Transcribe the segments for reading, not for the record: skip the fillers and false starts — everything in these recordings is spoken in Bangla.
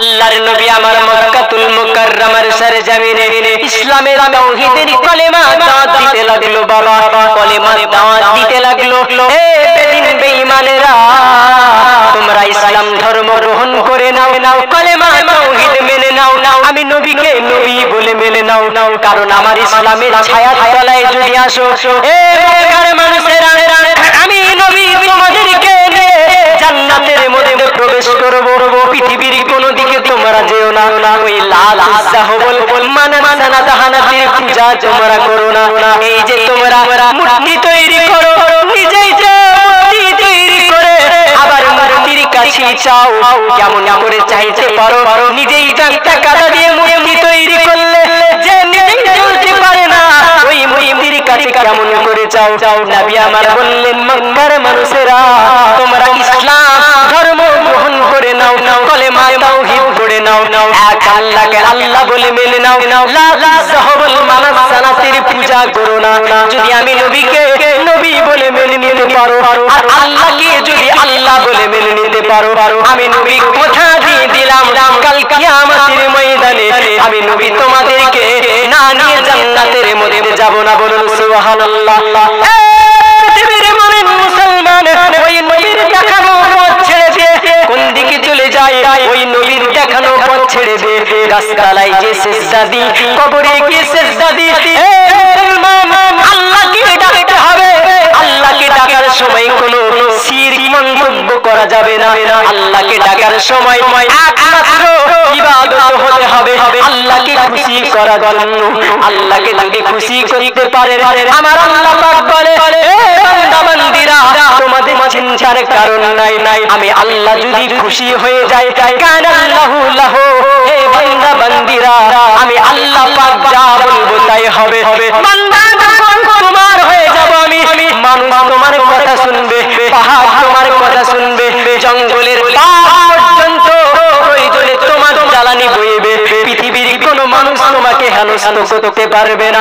আল্লাহর নবী আমার মক্কাতুল মুকাররমার সরজমিনে ইসলামের তাওহীদের কলেমা দাওয়াত দিতে লাগলো বাবা, কলেমা দাওয়াত দিতে লাগলো। হে বেদিন বেঈমানেরা, তোমরা ইসলাম ধর্ম গ্রহণ করে নাও, কলেমা তাওহীদ মেনে নাও, আমি নবীকে নবী বলে মেনে নাও, কারণ আমার ইসলামের ছায়ার তলায় যদি আসো, হে মক্কার মানুষেরা, আমি নবী তোমাদেরকে জান্নাতের মধ্যে প্রবেশ করব। পৃথিবীর কোন দিকে তোমরা যেও না, ওই লাল উজ্জা হবল মানানা জাহানাতের পূজা তোমরা করো না। এই যে তোমরা মূর্তি তৈরি করো, নিজেই মূর্তি তৈরি করে আবার মূর্তির কাছে চাও, কেমন করে চাইতে পারো? নিজেই টাকা দিয়ে মূর্তি তৈরি করলে যে নিজেই চলতে পারে না, ওই মূর্তির কাছে কেমন করে চাও? নবী আমার বললেন, মক্কার মানুষেরা, তোমরা ইসলাম ধর্ম গ্রহণ করে নাও, কলেমা তাওহীদ পড়ে নাও, এক আল্লাহকে আল্লাহ বলে মেনে নাও, লা তাহবল মানাসানাতের পূজা করো না। যদি আমি নবীকে নবী বলে মেনে নিতে পারো আর আল্লাহকে যদি আল্লাহ বলে মেনে নিতে পারো, আমি নবী কথা দিয়ে দিলাম, কাল কিয়ামতের ময়দানে আমি নবী তোমাদেরকে না নিয়ে জান্নাতের মধ্যে যাব না। বলুন সুবহানাল্লাহ। পৃথিবীর মমিন মুসলমান ওই নবীর দেখানো পথ ছেড়ে দিয়ে কোন দিকে চলে যায়? ওই নবীর দেখানো পথ ছেড়ে দিয়ে গাছতলায় যে সিজদা দি, কবরে গিয়ে সিজদা দি। হে মুসলমান, আল্লাহকে ডাকতে হবে। আল্লাহকে ডাকার সময় কোনো শিরক মন্তব্য করা যাবে না। আল্লাহকে ডাকার সময় একমাত্র ইবাদত হতে হবে আল্লাহকে খুশি করার জন্য। আল্লাহকে যদি খুশি করতে পারে আমার আল্লাহ পাক বলে, হে বান্দা বান্দীরা, তোমাদের চিন্তার কারণ নাই। আমি আল্লাহ যদি খুশি হয়ে যাই, কানাল্লাহু লাহু, হে বান্দা বান্দীরা, আমি আল্লাহ পাক যা বলবো তাই হবে। বান্দা যখন তোমার হয়ে যাব আমি, মানুষ তোমার কথা শুনবে, পাহাড় তোমার কথা শুনবে, জঙ্গলের পাহাড় পর্যন্ত প্রয়োজনে তোমার জ্বালানি বইবে, পৃথিবীর কোনো মানুষ তোমাকে হেনস্থা করতে পারবে না।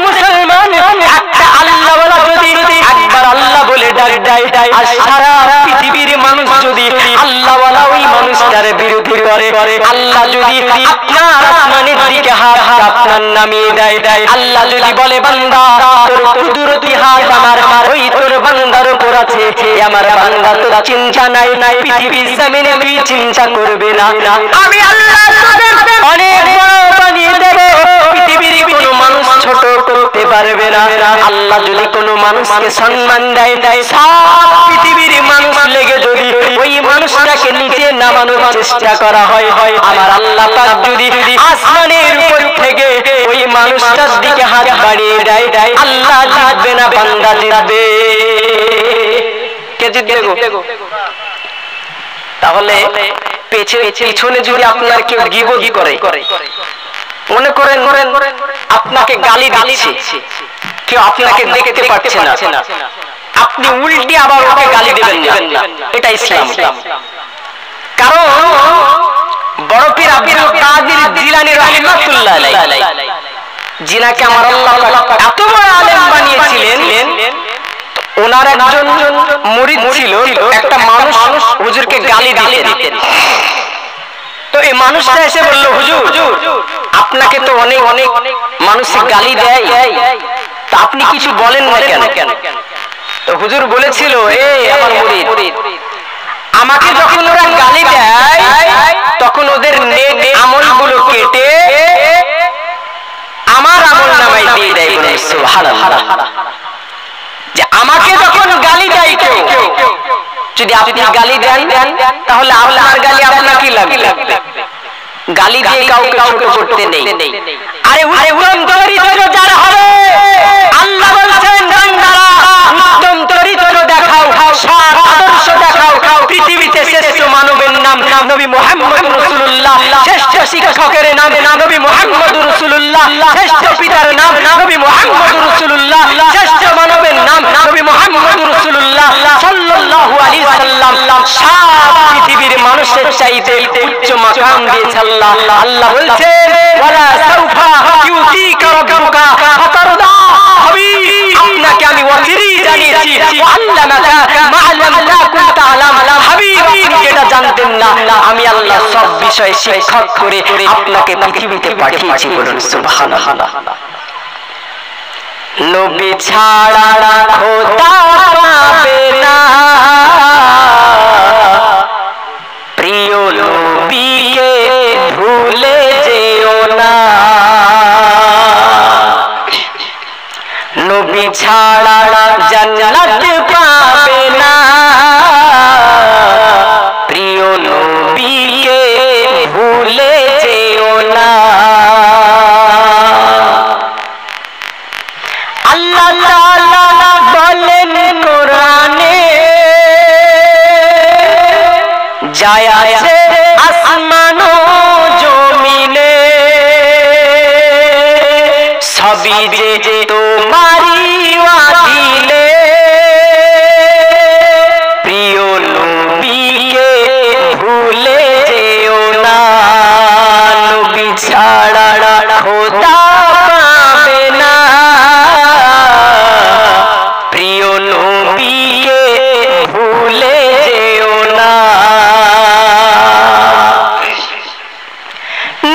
মুসলমান, একটা আল্লাহ বলা যদি একবার আল্লাহ বলে ডাক দেয় আর সারা পৃথিবীর মানুষ যদি আল্লাহ বলা ওই মানুষটার বিরোধী করে, আল্লাহ যদি আপনার আসমানের দিকে হাত আপনার নামিয়ে দেয়, আল্লাহ যদি বলে, বান্দা তোর কুদরতি হাত আমার ওই তোর বান্দার উপর আছে, আমার বান্দা তোর চিন্তা নাই, পৃথিবীর জমিনে তুই চিন্তা করবে না, আমি আল্লাহ অনেক বড় বানিয়ে দেব, পৃথিবীর কোনো মানুষ ছোট করতে পারবে না। আল্লাহ যদি কোনো মানুষকে সম্মান দেয়, সব পৃথিবীর মানুষ লেগে যদি ওই মানুষটাকে নিচে নামানোর চেষ্টা করা হয়, আমার আল্লাহ পাক যদি আসমানের উপর থেকে ওই মানুষটার দিকে হাত বাড়িয়ে দেয়, আল্লাহ জিতবে না, বান্দা জিতবে। কে জিতবে গো? তাহলে পেছনে যদি আপনার কেউ গীবত করে, মনে করেন আপনাকে গালি দিচ্ছে, কেউ আপনাকে দেখতে পাচ্ছে না, আপনি উল্টে আবার ওকে গালি দিবেন না, এটা ইসলাম। কারণ বড় পীর আব্দুল কাদের জিলানী রাহমাতুল্লাহ আলাইহি, যিনাকে আমার আল্লাহ পাক এত বড় আলেম বানিয়েছিলেন, ওনার একজন মুরিদ ছিল, একটা মানুষ হুজুরকে গালি দিতেন। তো এই মানুষটা এসে বলল, হুজুর আপনাকে তো অনেক মানুষ গালি দেয়, তা আপনি কিছু বলেন না কেন? তো হুজুর বলেছিল, এ আমার মুরিদ, আমাকে যখন ওরা গালি দেয় তখন ওদের নেক আমলগুলো কেটে আমার আমলনামায় দিয়ে দেয়। সুবহানাল্লাহ। যে আমাকে যখন গালি দেয় কেউ, যদি আপনি গালি দেন তাহলে আপনার গালি আপনাকে লাগবে, গালি দিয়ে কাউকে ছোট করতে নেই। আরে উত্তম চরিত্র যার হবে, আল্লাহ বলছেন, বান্দারা উত্তম চরিত্র দেখাও, সৎ আদর্শ দেখাও। পৃথিবীতে শ্রেষ্ঠ মানবের নাম নবী মুহাম্মদ রাসূলুল্লাহ, শ্রেষ্ঠ শিক্ষকের নাম নবী মুহাম্মদ রাসূলুল্লাহ, শ্রেষ্ঠ পিতার নাম নবী মুহাম্মদ রাসূলুল্লাহ, শ্রেষ্ঠ মানবের নাম নবী মুহাম্মদ রাসূলুল্লাহ সাল্লাল্লাহু আলাইহি ওয়াসাল্লাম। সব পৃথিবীর মানুষের চাইতে উচ্চ মাকাম দিয়েছে আল্লাহ। আল্লাহ বলছেন, ওয়ালা সাউফা ইউতিকা রাব্বুকা ফাতারদা। হাবিব, আপনাকে আমি ওয়াসিরি জানিয়েছি, ওয়া আল্লামাকা মা লাম তাকুন তা'লাম। হাবিব, আপনি যেটা জানতেন না আমি আল্লাহ সব বিষয়ে শিক্ষক করে আপনাকে পৃথিবীতে পাঠিয়েছি। বলুন সুবহানাল্লাহ। নবী ছাড়া খোদা পাবে না, প্রিয় নবীকে ভুলে যেও না। নবী ছাড়া জান্নাত পাবে না, প্রিয় নবীকে ভুলে যেও না। আল্লাহ তাআলা বলেন কোরআনে, যায় আছে আসমান ও জমিনে, সবই যে তোমারই অধীনে, প্রিয় নবীকে ভুলে যেও না। নবী ছাড়া খোদা পাবে না, প্রিয় নবীকে ভুলে যেও না।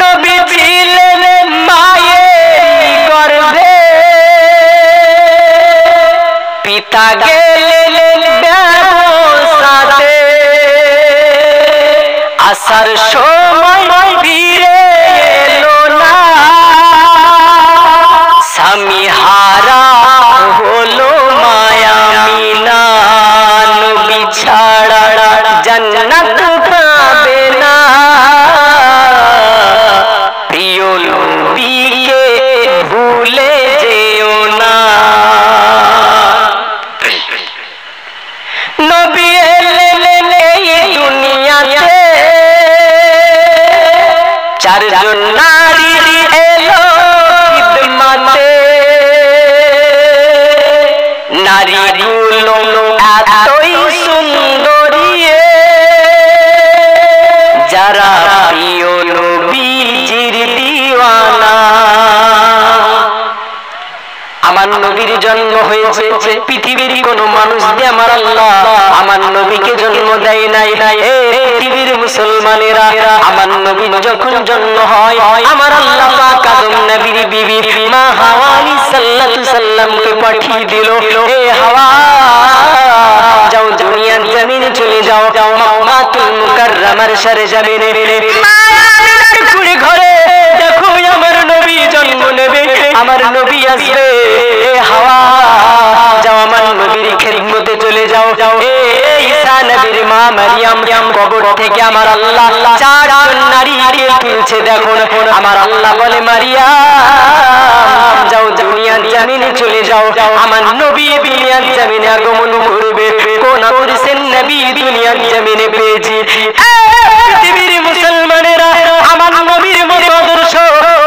নবী ছিলেন মায়ের গর্ভে, পিতা গেলেন ব্যবসাতে, আসার সময় ফিরে এলো না, স্বামী হারা হলো মায়া মিনা। নবী ছাড়া জান্নাত পাবে না, প্রিয় নবীকে ভুলে যেও না। নবী এলেন এই দুনিয়াতে, চারজন নারী এলো খিদমতে, নারীগুলো এতই সুন্দরী, যারা প্রিয় নবীজির দিওয়ানা। আমার নবীর জন্ম হয়েছে, পৃথিবীর কোন মানুষ দিয়ে আমার আল্লাহ আমার নবীকে জন্ম দেয় নাই। পৃথিবীর মুসলমানেরা আমার নবীর যখন জন্ম হয়, আমার আল্লাহ পাক আদম নবীর বিবি মা হাওয়া আলাইহিস সালামকে পাঠিয়ে দিল, হে হাওয়া যাও দুনিয়ার জমিনে চলে যাও, মক্কাতুল মুকাররমার সরজমিনে কুড়ি ঘরে দেখো আমার নবী জন্ম নেবে, আমার নবী আসবে। হাওয়া যাও আমার নবীর খেদমতে চলে যাও। ঈসা নবীর মা মারিয়াম কবর থেকে আমার আল্লাহ চারজন নারীকে তুলছে। দেখুন আমার আল্লাহ বলে মারিয়াম যাও দুনিয়ার জমিনে চলে যাও, আমার নবী দুনিয়ার জমিনে আগমন করবে। কোন করেছেন নবী দুনিয়ার জমিনে পেয়েছি। পৃথিবীর মুসলমানেরা আমার নবীর মতো আদর্শ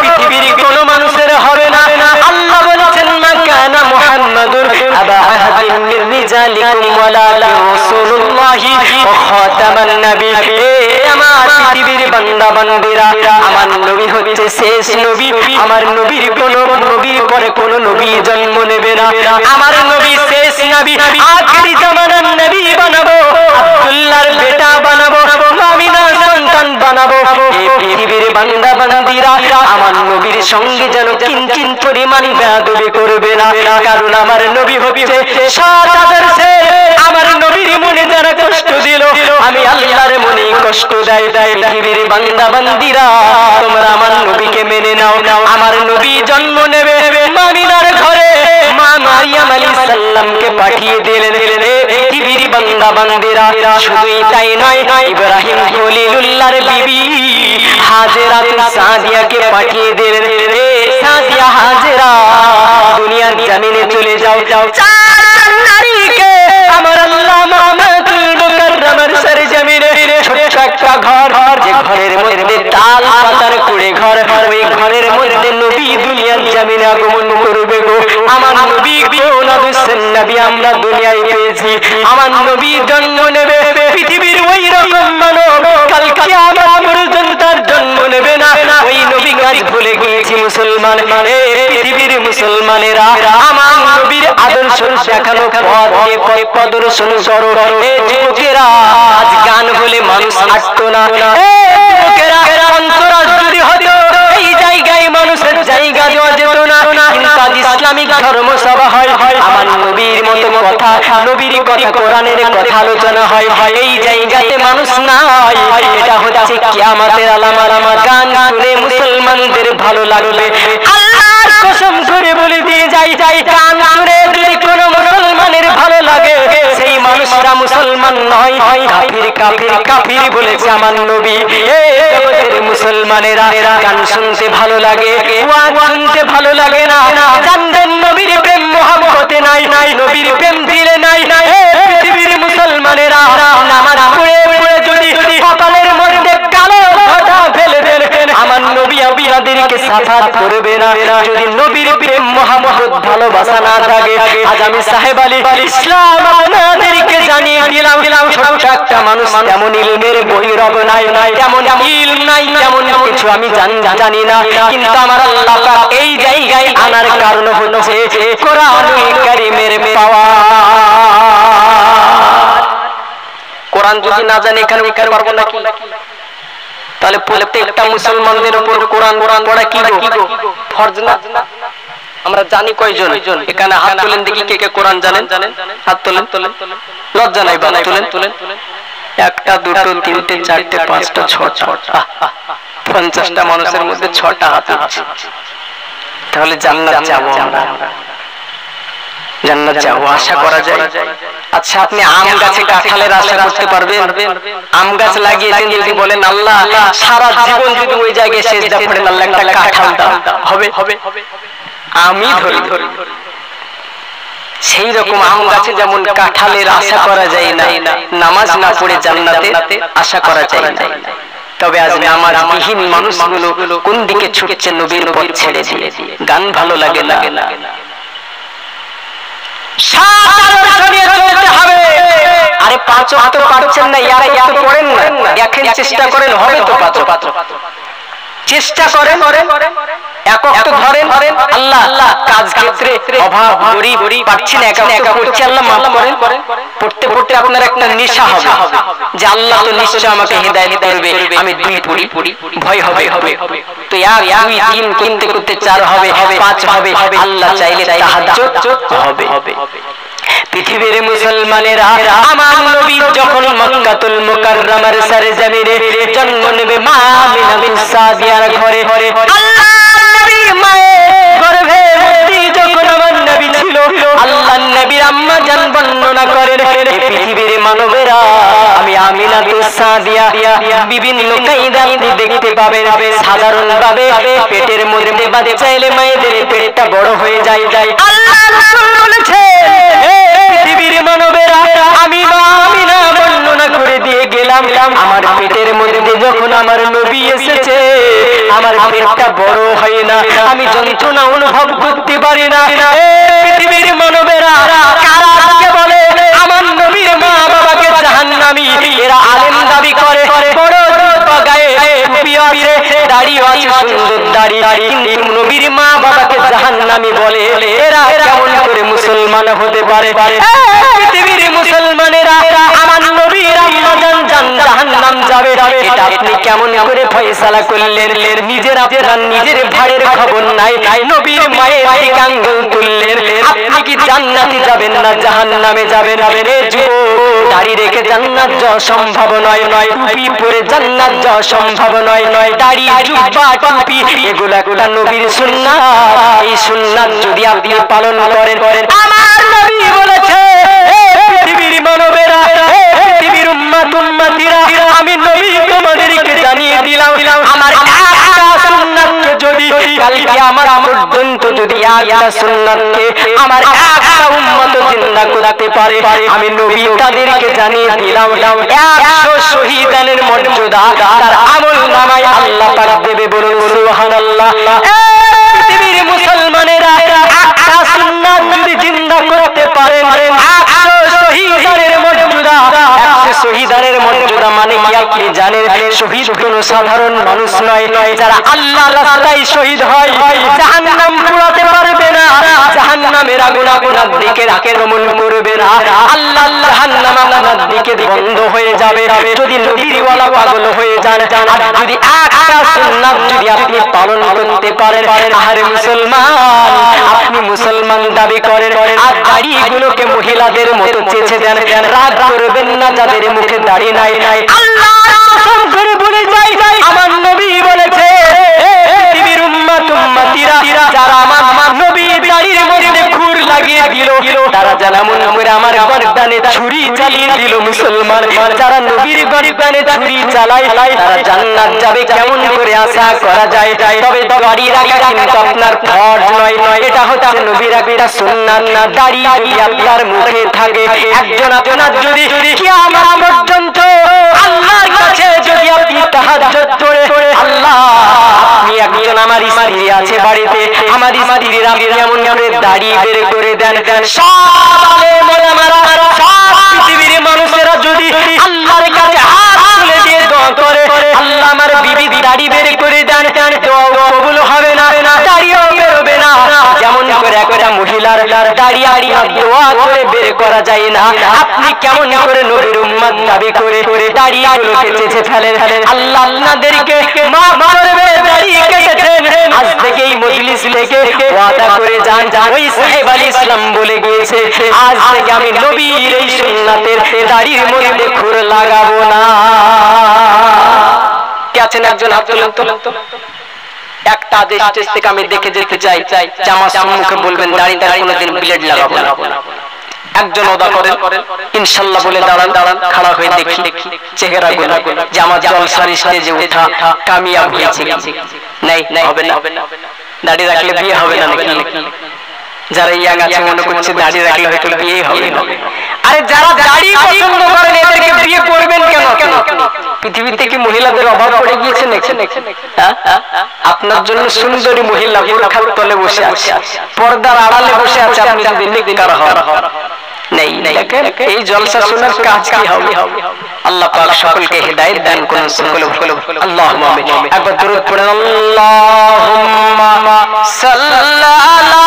পৃথিবীর কোন মানুষের হবে না। আল্লাহ বলেছেন মা কানা মুহাম্মাদুন আবা আহাদিন মির রিজালিকুম ওয়ালাকিন রাসূলুল্লাহি ওয়া খাতামান নাবিয়্যিন। আমার পৃথিবীর বান্দা বান্দীরা আমার নবী হচ্ছে শেষ নবী, আমার নবীর কোন নবীর পরে কোন নবী জন্ম নেবে না। আমার নবী শেষ নবী, আখেরি জামানার নবী বানাবো, আব্দুল্লাহর বেটা বানাবো, আমিনার সন্তান বানাবো। এই পৃথিবীর বান্দা বান্দীরা আমার নবীর সঙ্গে যেন কিঞ্চিত পরিমাণ বেয়াদবি করবে না, কারণ আমার নবী হচ্ছে সাত আদর্শে। আমার নবীর মনে যারা কষ্ট দিল আমি আল্লাহর মনে কষ্ট দেয়। পৃথিবীর বান্দা বান্দীরা তোমরা আমার নবীকে মেনে নাও। আমার নবী জন্ম নেবে আমিনার ঘরে, মা মারিয়াম আলাইহিস সালামকে পাঠিয়ে দিলেন। পৃথিবীর বান্দা বান্দীরা শুধুই তাই নয়, ইব্রাহিম খলিলুল্লাহর বিবি হাজেরা সাদিয়াকে পাঠিয়ে দিলেন। সাদিয়া হাজেরা দুনিয়ার জমিনে চলে যাও। চারজন নারীকে আমার আল্লাহ মুহাম্মাদুল মুকাররমার সরজমিনে ছোট্ট একটা ঘর, যে ঘরের মধ্যে তাল পাতার কুড়ে ঘর, ওই ঘরের মধ্যে নবী দুনিয়ার জমিনে আগমন করবে গো। আমার নবী কোন আদর্শের নবী আমরা দুনিয়ায় পেয়েছি। আমার নবী জন্ম নেবে পৃথিবীর ওই রকম মানব কাল কিয়ামত পর্যন্ত তার জন্ম নেবে না। ওই নবী কাজ ভুলে গিয়েছি মুসলমান। পৃথিবীর মুসলমানেরা আমার নবীর আদর্শ শরীফ দেখানো পথ দিয়ে প্রদর্শন করো। এই যুবকেরা আজ গান বলে মানুষ আসতো না। এই যুবকেরা অন্তরাজ যদি হতো এই জায়গায় মানুষের জায়গা দেওয়া যেত না। কিন্তু আজ ইসলামিক ধর্মসভা হয়, আমার নবীর মতো কথা, নবীর কথা, কোরআনের কথা আলোচনা হয়, এই জায়গাতে মানুষ নাই। এটা হচ্ছে কিয়ামতের আলামত। গান শুনে মুসলমানদের ভালো লাগবে, আল্লাহর কসম করে বলে দিয়ে যাই, গান শুনে যদি কোনো মুসলমানের ভালো লাগে সেই মানুষরা মুসলমান নয়, কাফির কাফির কাফির বলেছে আমার নবী। এই জগতের মুসলমানেরা গান শুনতে ভালো লাগে, ওয়াজ শুনতে ভালো লাগে না, জানবেন নবীর প্রেম মহব্বতে নাই, নবীর প্রেম দিলে নাই। পৃথিবীর মুসলমানেরা নামাজ পড়ে পড়ে যদি কপালের মধ্যে কালো কথা ফেলে দেন, আমার নবী আপনাদেরকে সাফাত করবে না। যদি নবীর প্রেম মহব্বত ভালোবাসা না থাকে, আজ আমি সাহেব আলী ইসলাম আপনাদেরকে জানিয়ে দিলাম, ছোট্ট একটা মানুষ, তেমন ইলমের বহিরব নাই, তেমন ইলম নাই, তেমন কিছু আমি জানি না, কিন্তু আমার আল্লাহ পাক এই জায়গায় আনার কারণ হচ্ছে কোরআনুল কারীমের পাওয়ার। কোরআন যদি না জানি এখানে পারবো নাকি? তাহলে প্রত্যেকটা মুসলমানদের উপর কোরআন পড়া কি গো ফরজ না? আমরা জানি কয়জন? এখানে হাত তোলেন দেখি, কে কে কোরআন জানেন? হাত তোলেন। লজ্জা নাই বাবা, তোলেন। একটা, দুটো, তিনটে, চারটে, পাঁচটা, ছটা, 50টা মানুষের মধ্যে 6টা হাত আছে। তাহলে জান্নাত যাবো আমরা, জান্নাত যাবো আশা করা যায়। আচ্ছা, আপনি আম গাছে কাঁঠালের আশা করতে পারবেন? আম গাছ লাগিয়েছেন, যদি বলেন আল্লাহ সারা জীবন যদি ওই জায়গায় সেজদা পড়েন আল্লাহ একটা কাঁঠাল দাও, হবে? আমি ধরি। সেই রকম আম গাছে যেমন কাঁঠালের আশা করা যায় না, নামাজ না পড়ে জান্নাতে আশা করা যায় না। তবে আজ নামাজ বিহীন মানুষগুলো কোন দিকে ছুটছে? নবীর পথ ছেড়ে দিয়ে। গান ভালো লাগে না, আরে 5 ওয়াক্ত পাচ্ছেন না, ইয়ারা এত পড়েন না, দেখেন চেষ্টা করেন, হবে তো 5 ওয়াক্ত চেষ্টা করেন, এক ওয়াক্ত ধরেন। আল্লাহ কাজ ক্ষেত্রে অভাব, গরিব পাচ্ছি না, এক ওয়াক্ত পড়ছি, আল্লাহ মাফ করেন। পড়তে পড়তে আপনার একটা নেশা হবে যে আল্লাহ তো নিশ্চয় আমাকে হিদায়াত করবে, আমি 2 পড়ি, ভয় হবে। তো 1, 2, 3 করতে করতে 4 হবে, 5 হবে, আল্লাহ চাইলে তাহাজ্জুদ হবে। পৃথিবীর মুসলমানেরা আমার নবী যখন মক্কাতুল মুকাররমার সরজমিনে জন্ম নেবে, মা আমিনা বিন সাদিয়ার ঘরে, আল্লাহর নবী মায়ের গর্ভে যখন আমার নবী ছিল, আল্লাহর নবীর আম্মা জান বর্ণনা করেন, পৃথিবীর মানবেরা আমি আমিনা বিন সাদিয়া বিভিন্ন কায়দা আপনি দেখতে পাবেন। সাধারণ ভাবে পেটের মধ্যে বাচ্চা এলে মায়েদের পেটটা বড় হয়ে যায়। আল্লাহ রাসূল বলেছেন, পৃথিবীর মানবেরা আমি আমিনা বর্ণনা করে দিয়ে গেলাম, আমার পেটের মধ্যে যখন আমার নবী এসেছে আমার পেটটা বড় হয় না, আমি যন্ত্রণা অনুভব করতে পারি না। পৃথিবীর মানবেরা কারা আজকে বলে আমার নবীর মা বাবাকে জাহান্নামী? এরা আলেম দাবি করে, বড় গায়ে টুপি আছে, দাড়ি আছে, সুন্দর দাড়ি, কিন্তু নবীর মা বাবাকে জাহান্নামী বলে। এরা কেমন করে মুসলমান হতে পারে? পৃথিবীর মুসলমানেরা আমার নবীর আম্মা জান জাহান্নাম যাবে, এটা আপনি কেমন করে ফয়সালা করলেন? নিজের আপনার নিজের ভাইয়ের খবর নাই, নবীর মায়ের দিকে আঙ্গুল তুললেন। আপনি কি জান্নাতে যাবেন না জাহান্নামে যাবেন? দাড়ি রেখে জান্নাত যাওয়া সম্ভব নয়, টুপি পরে জান্নাত যাওয়া সম্ভব নয়। দাড়ি, জুব্বা, টুপি এগুলো একটা নবীর সুন্নাত। এই সুন্নাত যদি আপনি পালন করেন, আমার নবী বলেছে পৃথিবীর মানবেরা, পৃথিবীর উম্মতিরা, আমি নবী তোমাদেরকে জানিয়ে দিলাম, আমার একটা সুন্নাতকে যদি কালকে আমার পর্যন্ত যদি একটা সুন্নাতকে আমার একটা উম্মত জিন্দা করতে পারে, আমি নবী তাদেরকে জানিয়ে দিলাম 100 শহীদানের মর্যাদা তার আমল নামায় আল্লাহ পাক দেবে। বলুন সুবহানাল্লাহ। পৃথিবীর মুসলমানেরা একটা সুন্নাত যদি জিন্দা করতে পারেন, 100 শহীদানের মর্যাদা, 100 শহীদানের মর্যাদা মানে কি আপনি জানেন? শহীদ কোনো সাধারণ মানুষ নয়, যারা আল্লাহর রাস্তায় শহীদ হয় জাহান্নাম পুরাতে পারবে না, জাহান্নামের আগুন আপনার দিকে আক্রমণ করবে না, আল্লাহ জাহান্নাম আপনার দিকে বন্ধ হয়ে যাবে যদি নবীওয়ালা পাগল হয়ে যান। আর যদি একটা সুন্নাত যদি আপনি পালন করতে পারেন, আরে মুসলমান আপনি মুসলমান দাবি করেন আর দাড়িগুলোকে মহিলাদের মতো চেঁচে দেন, রাগ করবেন না যাদের মুখে দাড়ি নাই। আল্লাহ কসম করে বলে যাই আমার নবী বলেছে পৃথিবীর উম্মত উম্মতিরা যারা আমার নবী দাড়ির মধ্যে খুর লাগিয়ে দিল তারা যেমন করে আমার গর্দানে ছুরি চালিয়ে দিল, মুসলমান যারা নবীর গর্দানে ছুরি চালায় তারা জান্নাত যাবে কেমন করে আশা করা যায়? তবে দাড়ি রাখা কিন্তু আপনার ফরজ নয়, এটা হচ্ছে নবীর একটা সুন্নাত। দাড়ি যদি আপনার মুখে থাকে, একজন আপনার যদি কিয়ামত পর্যন্ত আল্লাহর কাছে যদি আপনি তাহাজ্জুদ করে আল্লাহ আপনি একজন আমার স্ত্রী আছে বাড়িতে, আমার স্ত্রীর আপনি এমন করে দাড়ি বের করে দেন, সব পৃথিবীর মানুষেরা যদি আল্লাহর কাছে হাত তুলে দিয়ে দোয়া করে আল্লাহ আমার বিবি দাড়ি বের করে দেন, দোয়া কবুল হবে না, দাড়িও বেরোবে না। যেমন করে একটা মহিলার দাড়ি আর দোয়া করে বের করা যায় না, আপনি কেমন করে নবীর উম্মত দাবি করে দাড়িগুলোকে চেঁচে ফেলেন? আল্লাহ আপনাদেরকে মাফ করবে, দাড়ি কেটেছেন, আজ থেকে এই মজলিস থেকে ওয়াদা করে যান, ওই সাহেব আলী ইসলাম বলে গিয়েছে আজ থেকে আমি নবীর এই সুন্নাতের দাড়ির মধ্যে খুর লাগাবো না। কে আছেন একজন হাত তোলেন তো। একটা আদেশ থেকে আমি দেখে যেতে চাই যে আমার সম্মুখে বলবেন দাড়িতে কোনোদিন ব্লেড লাগাবো না। একজন ওদা করেন ইনশাআল্লাহ বলে দাঁড়ান, খাড়া হয়ে দেখি চেহারা গুলো যে আমার জলসার স্টেজে ওঠা কামিয়াব হয়েছে। নাই হবে না, দাড়ি রাখলে বিয়ে হবে না নাকি? যারা ইয়াং আছে মনে করছে দাড়ি রাখলে হয়তো বিয়ে হবে। আরে যারা দাড়ি পছন্দ করেন এদেরকে বিয়ে করবেন কেন? পৃথিবীতে কি মহিলাদের অভাব পড়ে গিয়েছে নাকি? আপনার জন্য সুন্দরী মহিলা বোরখার তলে বসে আছে, পর্দার আড়ালে বসে আছে, আপনি যদি নেককার হন। নেই দেখেন এই জলসা শোনার কাজ কি হবে? আল্লাহ পাক সকলকে হেদায়েত দান করুন। সকলে আল্লাহুম্মা আমিন। একবার দরুদ পড়েন, আল্লাহুম্মা সাল্লি আলা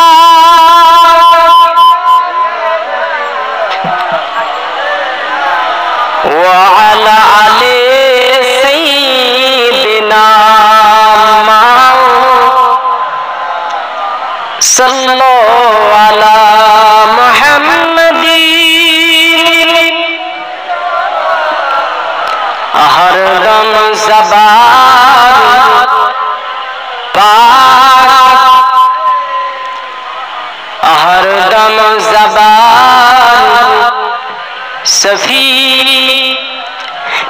ওয়া আলা আলি সাইয়্যিদিনা সাল্লাল্লাহু আলা মুহাম্মাদিন হরদম জবান পাক হরদম জবান সফি।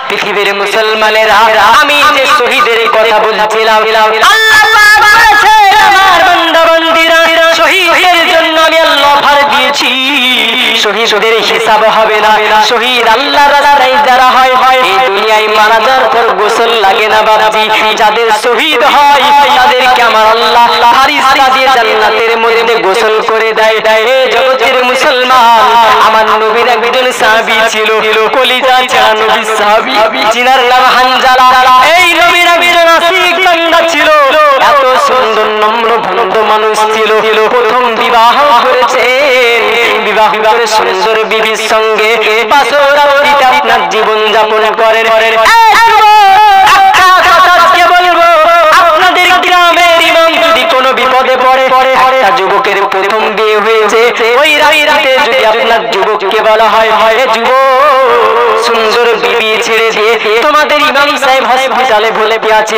পৃথিবীর মুসলমানেরা আমি যে শহীদের কথা বলছিলাম, আল্লাহ বলেছে আমার বান্দা বান্দীরা শহীদের জন্য আমি আল্লাহ অফার দিয়েছি, শহীদদের হিসাব হবে না। শহীদ আল্লাহর রাস্তায় যারা হয় এই দুনিয়ায় মারা যাওয়ার পর গোসল লাগে না বাবাজি, যাদের শহীদ হয় তাদেরকে আমার আল্লাহ ফারিস্তা দিয়ে জান্নাতের মধ্যে গোসল করে দেয়। এই জগতের মুসলমান আমার নবীর একজন সাহাবী ছিল, কলিজা ছাড়া নবীর সাহাবী, যিনার নাম হানজালা। এই নবীর একজন আশিক বান্দা ছিল, এত সুন্দর নম্র ভদ্র মানুষ ছিল। প্রথম বিবাহ করেছেন, বিবাহ করে সুন্দর বিবির সঙ্গে বাসরাতে আপনার জীবন যাপন করেন। আপনাদের গ্রামের ইমাম যদি কোনো বিপদে পড়ে, একটা যুবকের প্রথম বিয়ে হয়েছে, ওই রাতে যদি আপনার যুবককে বলা হয় যুবক সুন্দর বিবি ছেড়ে দিয়ে তোমাদের ইমাম সাহেব হসপিটালে ভুলে পেয়েছে,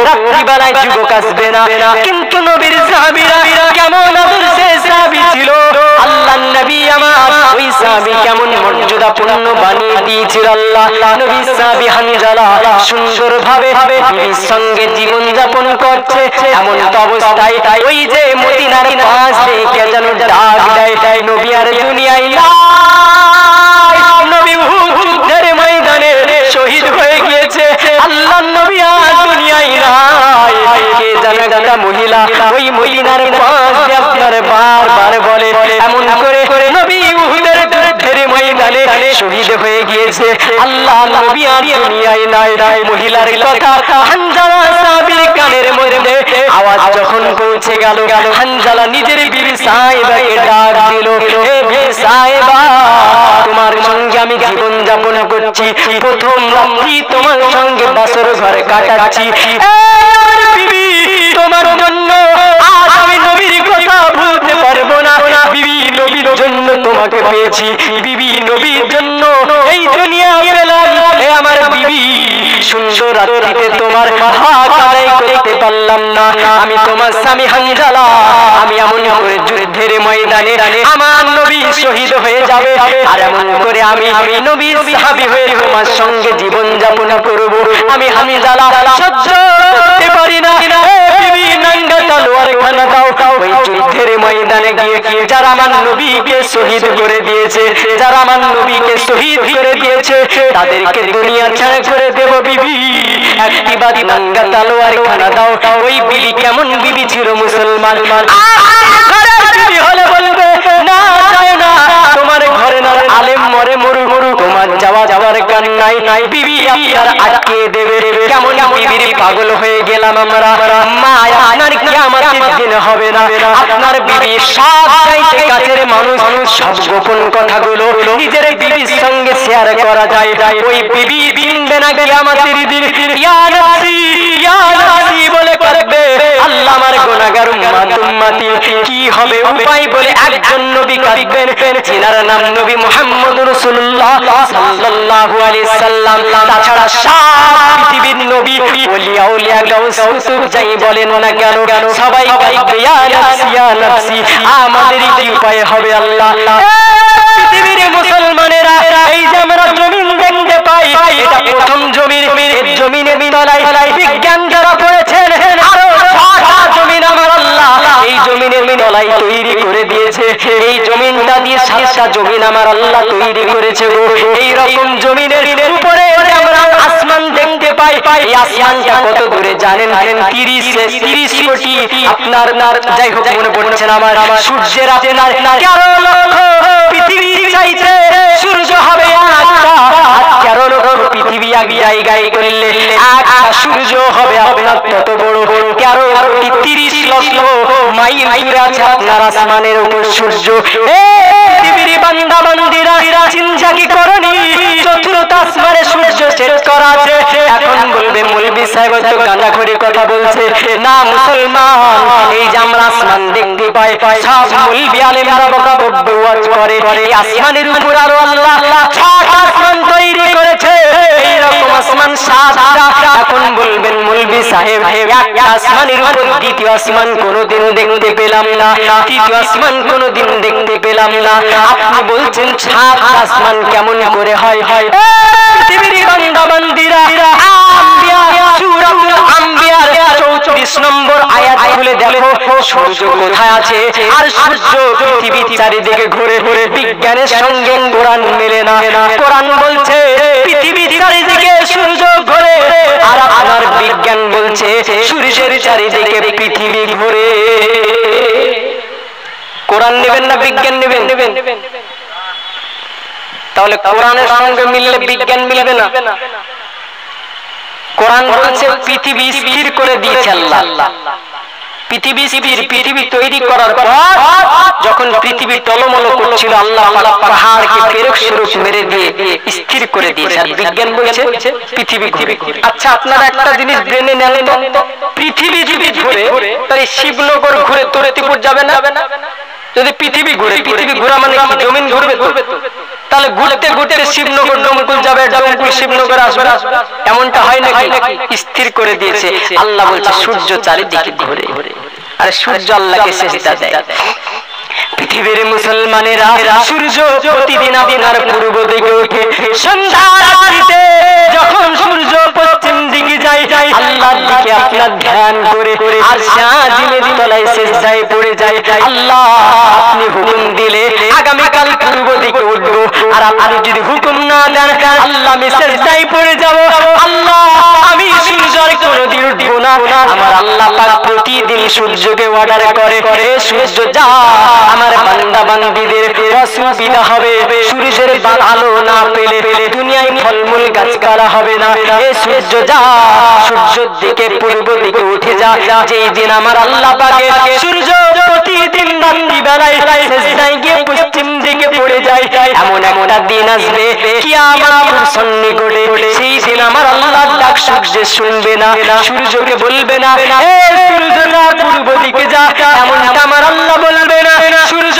রাত্রিবেলায় যুবক আসবে না। কিন্তু নবীর সাহাবীরা কেমন আদর্শের সাহাবী ছিল, আল্লাহর নবী আমার ওই সাহাবী কেমন মর্যাদাপূর্ণ বানিয়ে দিয়েছিল আল্লাহ। নবীর সাহাবী হানজালা সুন্দরভাবে বিবির সঙ্গে জীবন যাপন করছে, এমন অবস্থায় ওই যে মদিনার পাশ থেকে যেন ডাক দেয় নবী আর দুনিয়ায় নবী উহুদ যুদ্ধের ময়দানে শহীদ হয়ে গিয়েছে, আল্লাহর নবী আর দুনিয়ায় নাই। কে জানে একটা মহিলা ওই মদিনার পাশ দিয়ে তোমার বারবার বলে, এমন করে নবী উহুদের যুদ্ধের ময়দানে শহীদ হয়ে গিয়েছে। আল্লাহ নবী আর দুনিয়ায় নাই। মহিলার কথা হানজালা সাহাবীর কানের মধ্যে আওয়াজ যখন পৌঁছে গেল, হানজালা নিজের বিবি সাহেবাকে ডাক দিল, হে বিবি সাহেবা, তোমার সঙ্গে আমি জীবন যাপন করছি, প্রথম রাত্রি তোমার সঙ্গে বাসর ঘরে কাটাচ্ছি। বিবি, তোমার জন্য আজ আমি নবীর কথা ভুলতে পারবো না। বিবি, নবীর জন্য তোমাকে পেয়েছি, বিবি, নবীর জন্য এই দুনিয়া পেলাম। হে আমার বিবি, সুন্দর রাত্রিতে তোমার হক আদায় করতে পারলাম না। আমি তোমার স্বামী হানজালা, আমি এমন করে যুদ্ধের ময়দানে আমার নবী শহীদ হয়ে যাবে, আর এমন করে আমি নবীর সাহাবী হয়ে তোমার সঙ্গে জীবন যাপন করব। আমি হানজালা সহ্য করতে পারি না। বিবি, নাঙ্গা তলোয়ার খানা দাও। ওই যুদ্ধের ময়দানে গিয়ে যারা আমার নবীকে শহীদ করে দিয়েছে, যারা আমার নবীকে শহীদ করে দিয়েছে, তাদেরকে দুনিয়া ছেড়ে করে দেব। বিবি, একটিবার নাঙ্গা তলোয়ার খানা দাও। ওই বিবি কেমন বিবি ছিল? মুসলমান বিবি হলে বলবে না, যায় না, তোমার ঘরে না আলেম মরে মরু মরু, তোমার যাওয়ার কান নাই। বিবি আপনার আটকে দেবে। কেমন বিবির পাগল হয়ে গেলাম আমরা। মা, আপনার কিয়ামতের দিন হবে না, আপনার বিবি সব চাইতে কাছের মানুষ, সব গোপন কথাগুলো নিজের বিবির সঙ্গে শেয়ার করা যায়। ওই বিবি দিনবে না কিয়ামতের দিন, ইয়া নফসি ইয়া নফসি বলে কাঁদবে, আল্লাহ আমার গুনাহগার উম্মতি কি হবে উপায় বলে একজন নবী কাঁদবেন, যিনার নাম নবী মুহাম্মদ রাসূলুল্লাহ সাল্লাল্লাহু আলাইহি সাল্লাম। তাছাড়া সব পৃথিবীর নবী ওলিয়া উলিয়া গাউস কুতুব যাই বলেন না কেন, সবাই কাঁদবে ইয়া নফসি ইয়া নফসি। আমাদের কি উপায় হবে আল্লাহ? পৃথিবীর মুসলমানেরা, এই যে আমরা জমিন দেখতে পাই, এটা প্রথম জমিন। এই জমিনের তলায় বিজ্ঞান যারা করেছেন, আরো ছয়টা জমিন আমার আল্লাহ এই জমিনের তলায় তৈরি করে দিয়েছে। এই জমিনটা দিয়ে সাতটা জমিন আমার আল্লাহ তৈরি করেছে গো। এই রকম জমিনের উপরে আমরা আসমান দেখতে পাই। এই আসমানটা কত দূরে জানেন? 30 কোটি, আপনার যাই হোক মনে পড়ছে না আমার, সূর্যের 11 লক্ষ পৃথিবী চাইছে সূর্য হবে একটা। 11 লক্ষ পৃথিবী এক জায়গায় করলে একটা সূর্য হবে আপনার কত বড়? 30 লক্ষ মাইল দূরে আছে আপনার আসমানের উপর সূর্য। পৃথিবীর বান্দা বান্দিরা চিন্তা কি করনি? চতুর্থ আসমানে সূর্য সেট করা আছে। এখন বলবে মৌলভী সাহেব তো গাঁজাখড়ি কথা বলছে না। মুসলমান, এই যে আমরা আসমান দেখতে পাই, সব মৌলভী আলেমরা বক্তব্য ওয়াজ করে, এই আসমানের উপর আরো আল্লাহ 6টা আসমান তৈরি করেছে। এইরকম আসমান 7টা। এখন বলবেন মৌলভী সাহেব, একটা আসমানের উপর দ্বিতীয় আসমান কোনোদিন দেখতে পেলাম না, তৃতীয় আসমান কোনোদিন দেখতে পেলাম না। আপনি বলছেন 7 আসমান কেমন করে হয়? পৃথিবীর বান্দা বান্দিরা, সূরাতুল আম্বিয়ার 34 নম্বর আয়াত খুলে দেখো, সূর্য কোথায় আছে? আর সূর্য পৃথিবীর চারিদিকে ঘুরে। বিজ্ঞানের সঙ্গে কোরআন মেলে না। কোরআন বলছে পৃথিবীর চারিদিকে সূর্য ঘোরে, আর আপনার বিজ্ঞান বলছে সূর্যের চারিদিকে পৃথিবী ঘোরে। কোরআন নেবেন না বিজ্ঞান নেবেন? তাহলে কোরআনের সঙ্গে মিললে বিজ্ঞান মিলবে না। কোরআন বলছে পৃথিবী স্থির করে দিয়েছে আল্লাহ। পৃথিবী স্থির, পৃথিবী তৈরি করার পর যখন পৃথিবী টলমল করছিল, আল্লাহ পাহাড়কে পেরেক স্বরূপ মেরে দিয়ে স্থির করে দিয়েছে। আর বিজ্ঞান বলছে পৃথিবী ঘুরে। আচ্ছা, আপনারা একটা জিনিস ব্রেনে নেন তো, পৃথিবী যদি ঘুরে তাহলে শিবনগর ঘুরে তোরেতিপুর যাবে না? যদি পৃথিবী ঘুরে, পৃথিবী ঘোরা মানে কি জমিন ঘুরবে তো? তাহলে ঘুরতে ঘুরতে শিবনগর ডোমকুল যাবে, ডোমকুল শিবনগর আসবে, এমনটা হয় নাকি? স্থির করে দিয়েছে। আল্লাহ বলছে সূর্য চারিদিকে ঘুরে। আরে সূর্য আল্লাহকে সেজদা দেয়। পৃথিবীর মুসলমানেরা, সূর্য প্রতিদিন আপনার পূর্ব দিকে ওঠে, সন্ধ্যা রাত্রিতে যখন সূর্য পশ্চিম দিকে যায়, আল্লাহর দিকে আপনার ধ্যান করে আর সাজিমের তলায় সেজদায় পড়ে যায়। আল্লাহ আপনি হুকুম দিলে আগামীকাল পূর্ব দিকে উঠবো, আর আপনি যদি হুকুম না দেন আল্লাহ আমি সেজদায় পড়ে যাব। আল্লাহ আমি সূর্যের কোনোদিন উঠবো না। আমার আল্লাহ পাক প্রতিদিন সূর্যকে অর্ডার করে, সূর্য যা আমার বান্দা বান্দীদের অসুবিধা হবে, সূর্যের আলো না পেলে দুনিয়ায় ফলমূল গাছপালা হবে না। এ সূর্য যা সূর্যের দিকে পূর্ব দিকে উঠে যা। যেই দিন আমার আল্লাহ পাকে সূর্য প্রতিদিন রাত্রি বেলায় সেজদায় গিয়ে পশ্চিম দিকে পড়ে যায়, এমন একটা দিন আসবে কিয়ামতের সন্নিকটে, সেই দিন আমার আল্লাহর ডাক সূর্য শুনবে না, সূর্যকে বলবে না এ সূর্য না পূর্ব দিকে যা, এমনটা আমার আল্লাহ বলবে না। সূর্য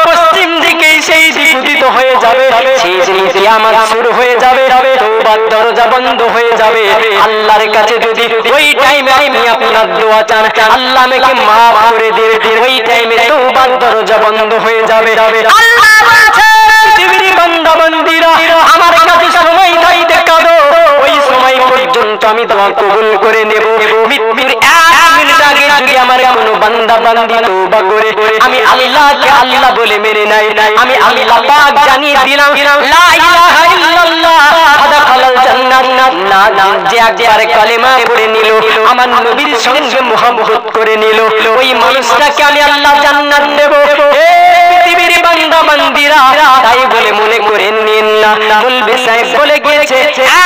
পশ্চিম দিকে সেই দিক উদিত হয়ে যাবে, সেই দিন কিয়ামত শুরু হয়ে যাবে, তওবার দরজা বন্ধ হয়ে যাবে। আল্লাহর কাছে যদি ওই টাইমে আপনি আপনার দোয়া চান, আল্লাহ আমাকে মাফ করে দিন, ওই টাইমে তওবার দরজা বন্ধ হয়ে যাবে। আল্লাহ বলছে পৃথিবীর বান্দা বান্দীরা আমার কাছে সময় চাইতে কাঁদো, ওই সময় পর্যন্ত আমি দোয়া কবুল করে নেব। মৃত্যুর 1 মিনিট আগে যদি আমার কোনো বান্দা বান্দী তওবা করে আমি আল্লাহকে আল্লাহ বলে মেনে নাই, আমি আল্লাহ পাক জানিয়ে দিলাম লা ইলাহা ইল্লাল্লাহ আদাখালাল জান্নাত। না যে একবার কালেমা পড়ে নিল, আমার নবীর সঙ্গে মুহাব্বত করে নিল, ওই মানুষটাকে আমি আল্লাহ জান্নাত দেব। হে পৃথিবীর বান্দা বান্দীরা, তাই বলে মনে করেন নিন না বলবে সাহেব বলে গিয়েছে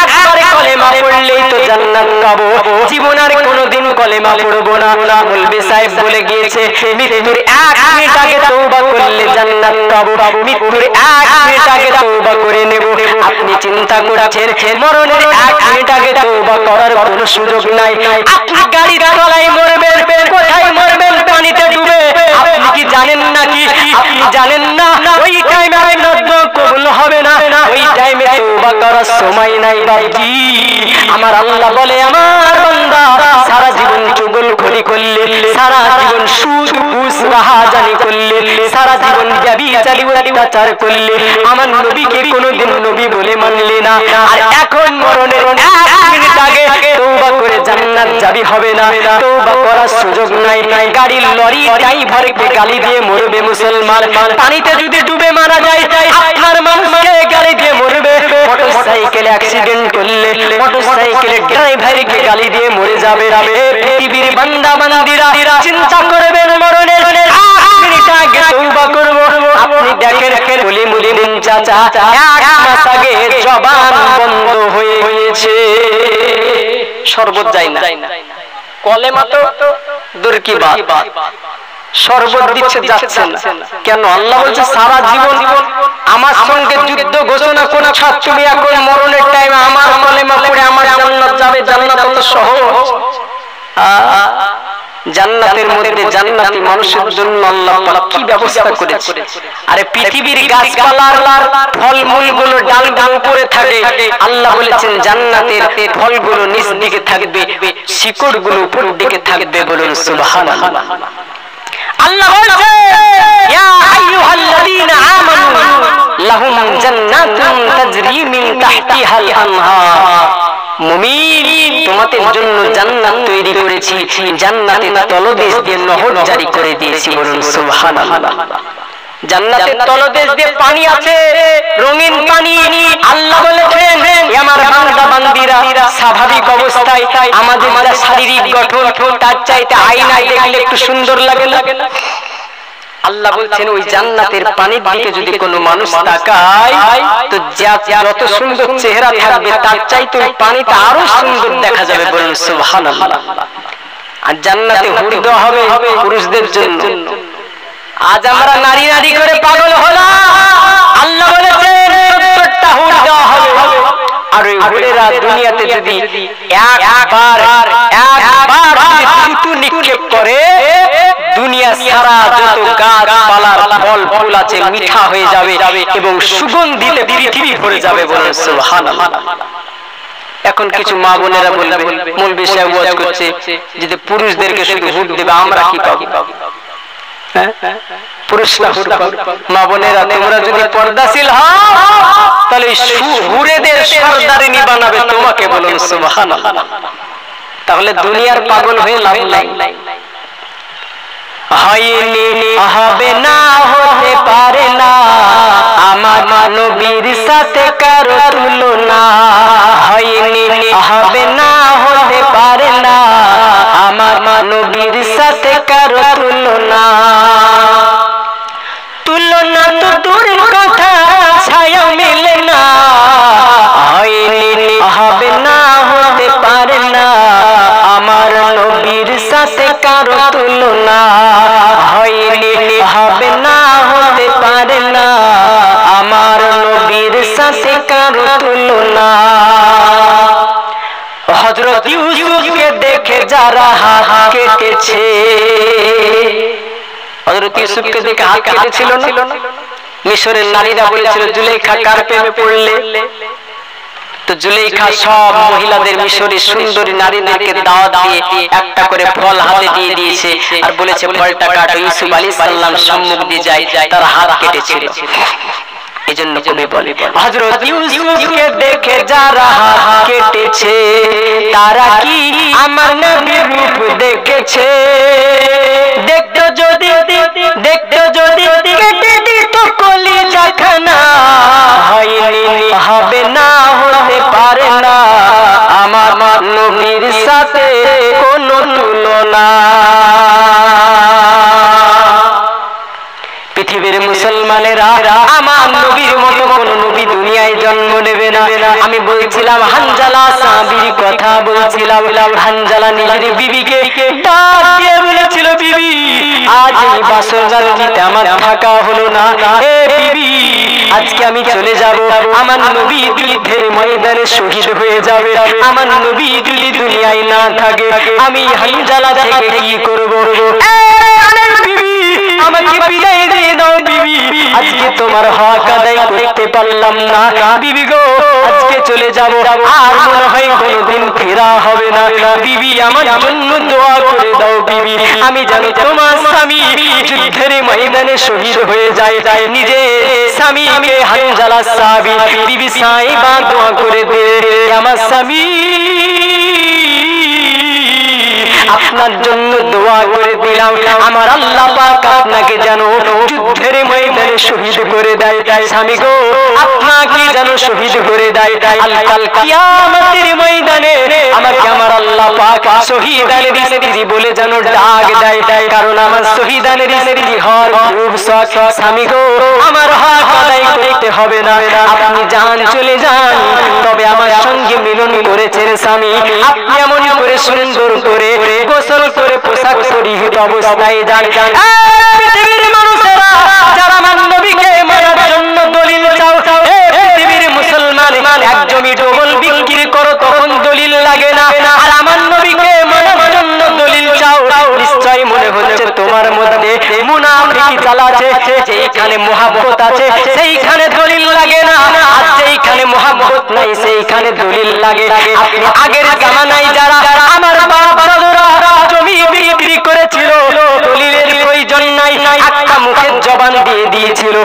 একবার কলেমা পড়লেই তো জান্নাত পাবো, জীবন আর কোনোদিন কলেমা পড়বো না। বলবে সাহেব বলে গিয়েছে মৃত্যুর 1 মিনিট আগে তওবা করলে জান্নাত পাবো, মৃত্যুর 1 মিনিট আগে তওবা করে নেব। আপনি চিন্তা করছেন মরণের 1 মিনিট আগে তওবা করার কোনো সুযোগ নাই। আপনি গাড়ির তলায় মরবেন, কোথায় মরবেন? পানিতে ডুবে। আপনি কি জানেন নাকি? আপনি জানেন না ওই টাইমে আপনার দোয়া কবুল হবে না, ওই টাইমে তওবা করার সময় নাই বাবজি। আমার আল্লাহ বলে আমার বান্দা সারা জীবন চুগলখড়ি করলে, সারা জীবন সুদ ঘুষ রাহাজানি করলে, সারা জীবন ব্যভিচারী অত্যাচার করলে, আমার নবীকে কোনোদিন নবী বলে মানলে না, আর এখন মরণের 1 মিনিট আগে তওবা করে জান্নাত যাবি হবে না, তওবা করার সুযোগ নাই। গাড়ির লরি ড্রাইভারকে গালি দিয়ে মরবে মুসলমান, পানিতে যদি ডুবে মারা যায় আপনার মানুষকে গালি দিয়ে মরবে, মোটরসাইকেলে অ্যাক্সিডেন্ট করলে মোটরসাইকেলের ড্রাইভারকে গালি দিয়ে মরে যাবে। পৃথিবীর বান্দা বান্দীরা চিন্তা করবেন মরণের 1 মিনিট আগে তওবা করব। আপনি দেখেন বলি মুলিন চাচা 1 মাস আগে জবান বন্ধ হয়েছে, শরবত যায় না, কলেমা তো দূর কি বাত, শরবত দিচ্ছে যাচ্ছে না। কেন? আল্লাহ বলছে সারা জীবন আমার সঙ্গে যুদ্ধ ঘোষণা করেছ, তুমি এখন মরণের টাইমে আমার কলেমা পড়ে আমার জান্নাত যাবে। জান্নাত তো সহজ, জান্নাতের মধ্যে জান্নাতি মানুষের জন্য আল্লাহ পাক কি ব্যবস্থা করেছে। আরে পৃথিবীর গাছপালার ফলমূলগুলো ডাল উপরে থাকে, আল্লাহ বলেছেন জান্নাতের ফলগুলো নিচ দিকে থাকবে, শিকড়গুলো উপর দিকে থাকবে। বলুন সুবহানাল্লাহ। আল্লাহ বলছে ইয়া আইয়ুহাল্লাযীনা আমানু লাহুম জান্নাতুন তাজরি মিন তাহতিহাল আনহার। মুমিন, তোমাদের জন্য জান্নাত তৈরি করেছি, জান্নাতের তলদেশ দিয়ে নহর জারি করে দিয়েছি। বলুন সুবহানাল্লাহ। জান্নাতের তলদেশ দিয়ে পানি আছে, রঙিন পানি। আল্লাহ বলেছেন আমার বান্দা বান্দীরা স্বাভাবিক অবস্থায় আমাদের যা শারীরিক গঠন তার চাইতে আয়নায় দেখলে একটু সুন্দর লাগে না? আল্লাহ বলছেন ওই জান্নাতের পানির দিকে যদি কোনো মানুষ তাকায় তো যত সুন্দর চেহারা থাকবে তার চাইতে ওই পানিটা আরো সুন্দর দেখা যাবে। বলুন সুবহানাল্লাহ। আর জান্নাতে হুর দেওয়া হবে পুরুষদের জন্য। আজ আমরা নারী নারী করে পাগল হলাম, আল্লাহ বলেছেন 70টা হুর দেওয়া হবে। আর ওই হুরেরা দুনিয়াতে যদি একবার থুতু নিক্ষেপ করে দুনিয়া সারা যত গাছপালার ফল ফুল আছে মিঠা হয়ে যাবে এবং সুগন্ধিতে পৃথিবী ভরে যাবে। বলুন সুবহানাল্লাহ। এখন কিছু মা বোনেরা বলবে মৌলভী সাহেব ওয়াজ করছে যদি পুরুষদেরকে শুধু হুর দেবে আমরা কি পাবো? পুরুষরা হুর পাবে। মা বোনেরা তোমরা যদি পর্দাশীল হও তাহলে হুরেদের সরদারিনী বানাবে তোমাকে। বলুন সুবহানাল্লাহ। তাহলে দুনিয়ার পাগল হয়ে লাভ নাই। হয়নি, হবে না, হতে পারে না আমার নবীর সাথে কারো তুলনা। হয়নি, হবে না, হতে পারে না আমার নবীর সাথে কারো তুলনা, তুলনা তো দূরের কথা ছায়া মিলে না, হয়নি হবে না হতে পারে না আমার নবীর সাথে কারো তুলনা, হয়নি হবে না হতে পারে না আমার নবীর সাথে কারো তুলনা। হযরত ইউসুফকে দেখে যারা হাত কেটেছে, হযরত ইউসুফকে দেখে হাত কেটেছিল না? মিশরের নারীরা বলেছিল জুলেখা কার প্রেমে পড়লে? তো জুলেখা সব মহিলাদের, মিশরের সুন্দরী নারীদেরকে দাওয়াত দিয়ে একটা করে ফল হাতে দিয়ে দিয়েছে আর বলেছে ফলটা কাটো। ইউসুফ আলাইহিস সালাম সম্মুখ দিয়ে যায়, তার হাত কেটেছিল। এজন্য কবি বলে হযরত ইউসুফকে দেখে যারা হাত কেটেছে তারা কি আমার নবীর রূপ দেখেছে? দেখতো যদি কেটে দিত কলিজাখানা, হয়নি হবে না হতে পারে না আমার নবীর সাথে কোনো তুলনা। পৃথিবীর মুসলমানেরা আমার নবীর মতো কোন নবী দুনিয়ায় জন্ম নেবে না। আমি বলছিলাম হানজালা সাহাবীর কথা বলছিলাম। হানজালা নিজের বিবিকে ডাক দিয়ে বলেছিল, বিবি আজ এই বাসর রাত্রিতে আমার থাকা হলো না, এ বিবি আজকে আমি চলে যাব। আমার নবী যুদ্ধের ময়দানে শহীদ হয়ে যাবে, আমার নবী যদি দুনিয়ায় না থাকে আমি হানজালা থেকে কি করব? আমাকে বিদায় দিয়ে দাও বিবি, আজকে তোমার হক আদায় করতে পারলাম না। বিবি গো আজকে চলে যাব, আর মনে হয় কোনোদিন ফেরা হবে না। বিবি আমার জন্য দোয়া করে দাও বিবি, আমি জানি তোমার স্বামী যুদ্ধের ময়দানে শহীদ হয়ে যায়। নিজে স্বামীকে হানজালা সাহাবী বিবি সাইবা দোয়া করে দে, আমার স্বামী আপনার জন্য দোয়া করে দিলাম, আমার আল্লাহ পাক আপনাকে যেন যুদ্ধের ময়দানে শহীদ করে দেয়। স্বামী গো আপনাকে যেন শহীদ করে দেয়, কাল কিয়ামতের ময়দানে আমাকে আমার আল্লাহ পাক শহীদানের স্ত্রী বলে যেন ডাক দেয়, কারণ আমার শহীদানের স্ত্রী হওয়ার খুব শখ। স্বামী গো আমার হক আদায় করতে হবে না, আপনি যান চলে যান, তবে আমার সঙ্গে মিলন করেছেন স্বামী, আপনি এমন করে সুন্দর করে গোসল করে পোশাক পরিহিত অবস্থায় যান। পৃথিবীর মানুষেরা যারা আমার নবীকে মারার জন্য দলিল চাও, পৃথিবীর মুসলমান এক জমি ডবল বিক্রি করো তখন দলিল লাগে না, আর আমার নবীকে মারার জন্য দলিল চাও, নিশ্চয় মনে হচ্ছে তোমার মধ্যে মুনাফিকি চালাচ্ছে। যেইখানে মুহাব্বত আছে সেইখানে দলিল লাগে না, আর যেইখানে মুহাব্বত নাই সেইখানে দলিল লাগে। আপনি আগের জামানায় যারা আমার বাবা দাদুরা জমি বিক্রি করেছিল দলিলের প্রয়োজন নাই, একটা মুখের জবান দিয়ে দিয়েছিল,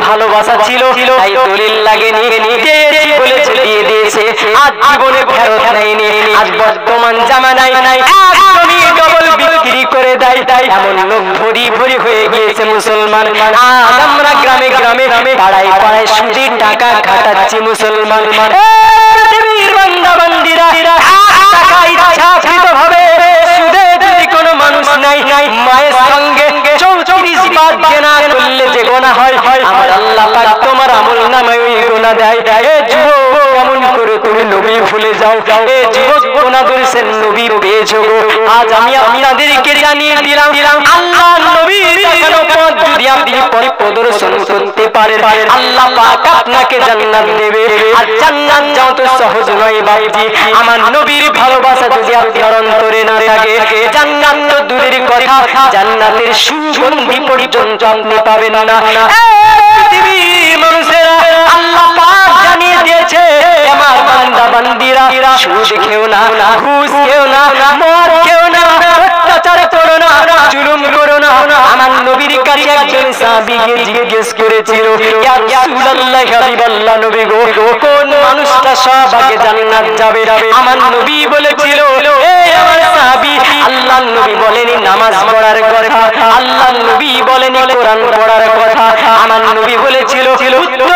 ভালোবাসা ছিল তাই দলিল লাগেনি, দিয়েছি বলেছে দিয়ে দিয়েছে, আজ জীবনে ফেরত নেয়নি। আজ বর্তমান জামানায় জমি ডবল বিক্রি করে দেয়, এমন লোক ভরি ভরি হয়ে গিয়েছে মুসলমান। আজ আমরা গ্রামে গ্রামে পাড়ায় পাড়ায় সুদের টাকা খাটাচ্ছি মুসলমান। পৃথিবীর বান্দা বান্দিরা টাকা ইচ্ছাকৃত ভাবে সুদে যদি কোনো মানুষ নাই মায়ের সঙ্গে 34 বার জেনা করলে যে গোনা হয়, আমার আল্লাহ পাক তোমার আমল নামায় ওই গোনা দেয়। এ যুবক কেমন করে তুমি নবী ভুলে যাও? এ যুবক গোনা করেছেন নবী পেয়েছো গো। আজ আমি আপনাদেরকে জানিয়ে দিলাম আল্লাহ নবীর দেখানো পথ যদি আপনি প্রদর্শন করতে পারেন আল্লাহ পাক আপনাকে জান্নাত দেবে। আর জান্নাত যাও তো সহজ নয় বাবজি, আমার নবীর ভালোবাসা যদি আপনার অন্তরে না থাকে জান্নাত তো দূরের কথা, জান্নাতের সুগন্ধি পর্যন্ত আপনি পাবেন না। পৃথিবীর মানুষেরা আল্লাহ পাক জানিয়ে দিয়েছে আমার বান্দা বান্দিরা সুদ খেও না, ঘুষ খেও না, মদ খেও না, অত্যাচার করো না, জুলুম করো না। আমার নবীর কাছে একজন সাহাবী জিজ্ঞেস করেছিল, ইয়া রাসূলুল্লাহ হাবিবাল্লাহ নবী গো কোন মানুষটা সব আগে জান্নাত যাবে? আমার নবী বলেছিল, এ আমার সাহাবী আল্লাহর নবী বলেনি নামাজ পড়ার কথা, আল্লাহর নবী বলেনি কোরআন পড়ার কথা, আমার নবী বলেছিল উত্তম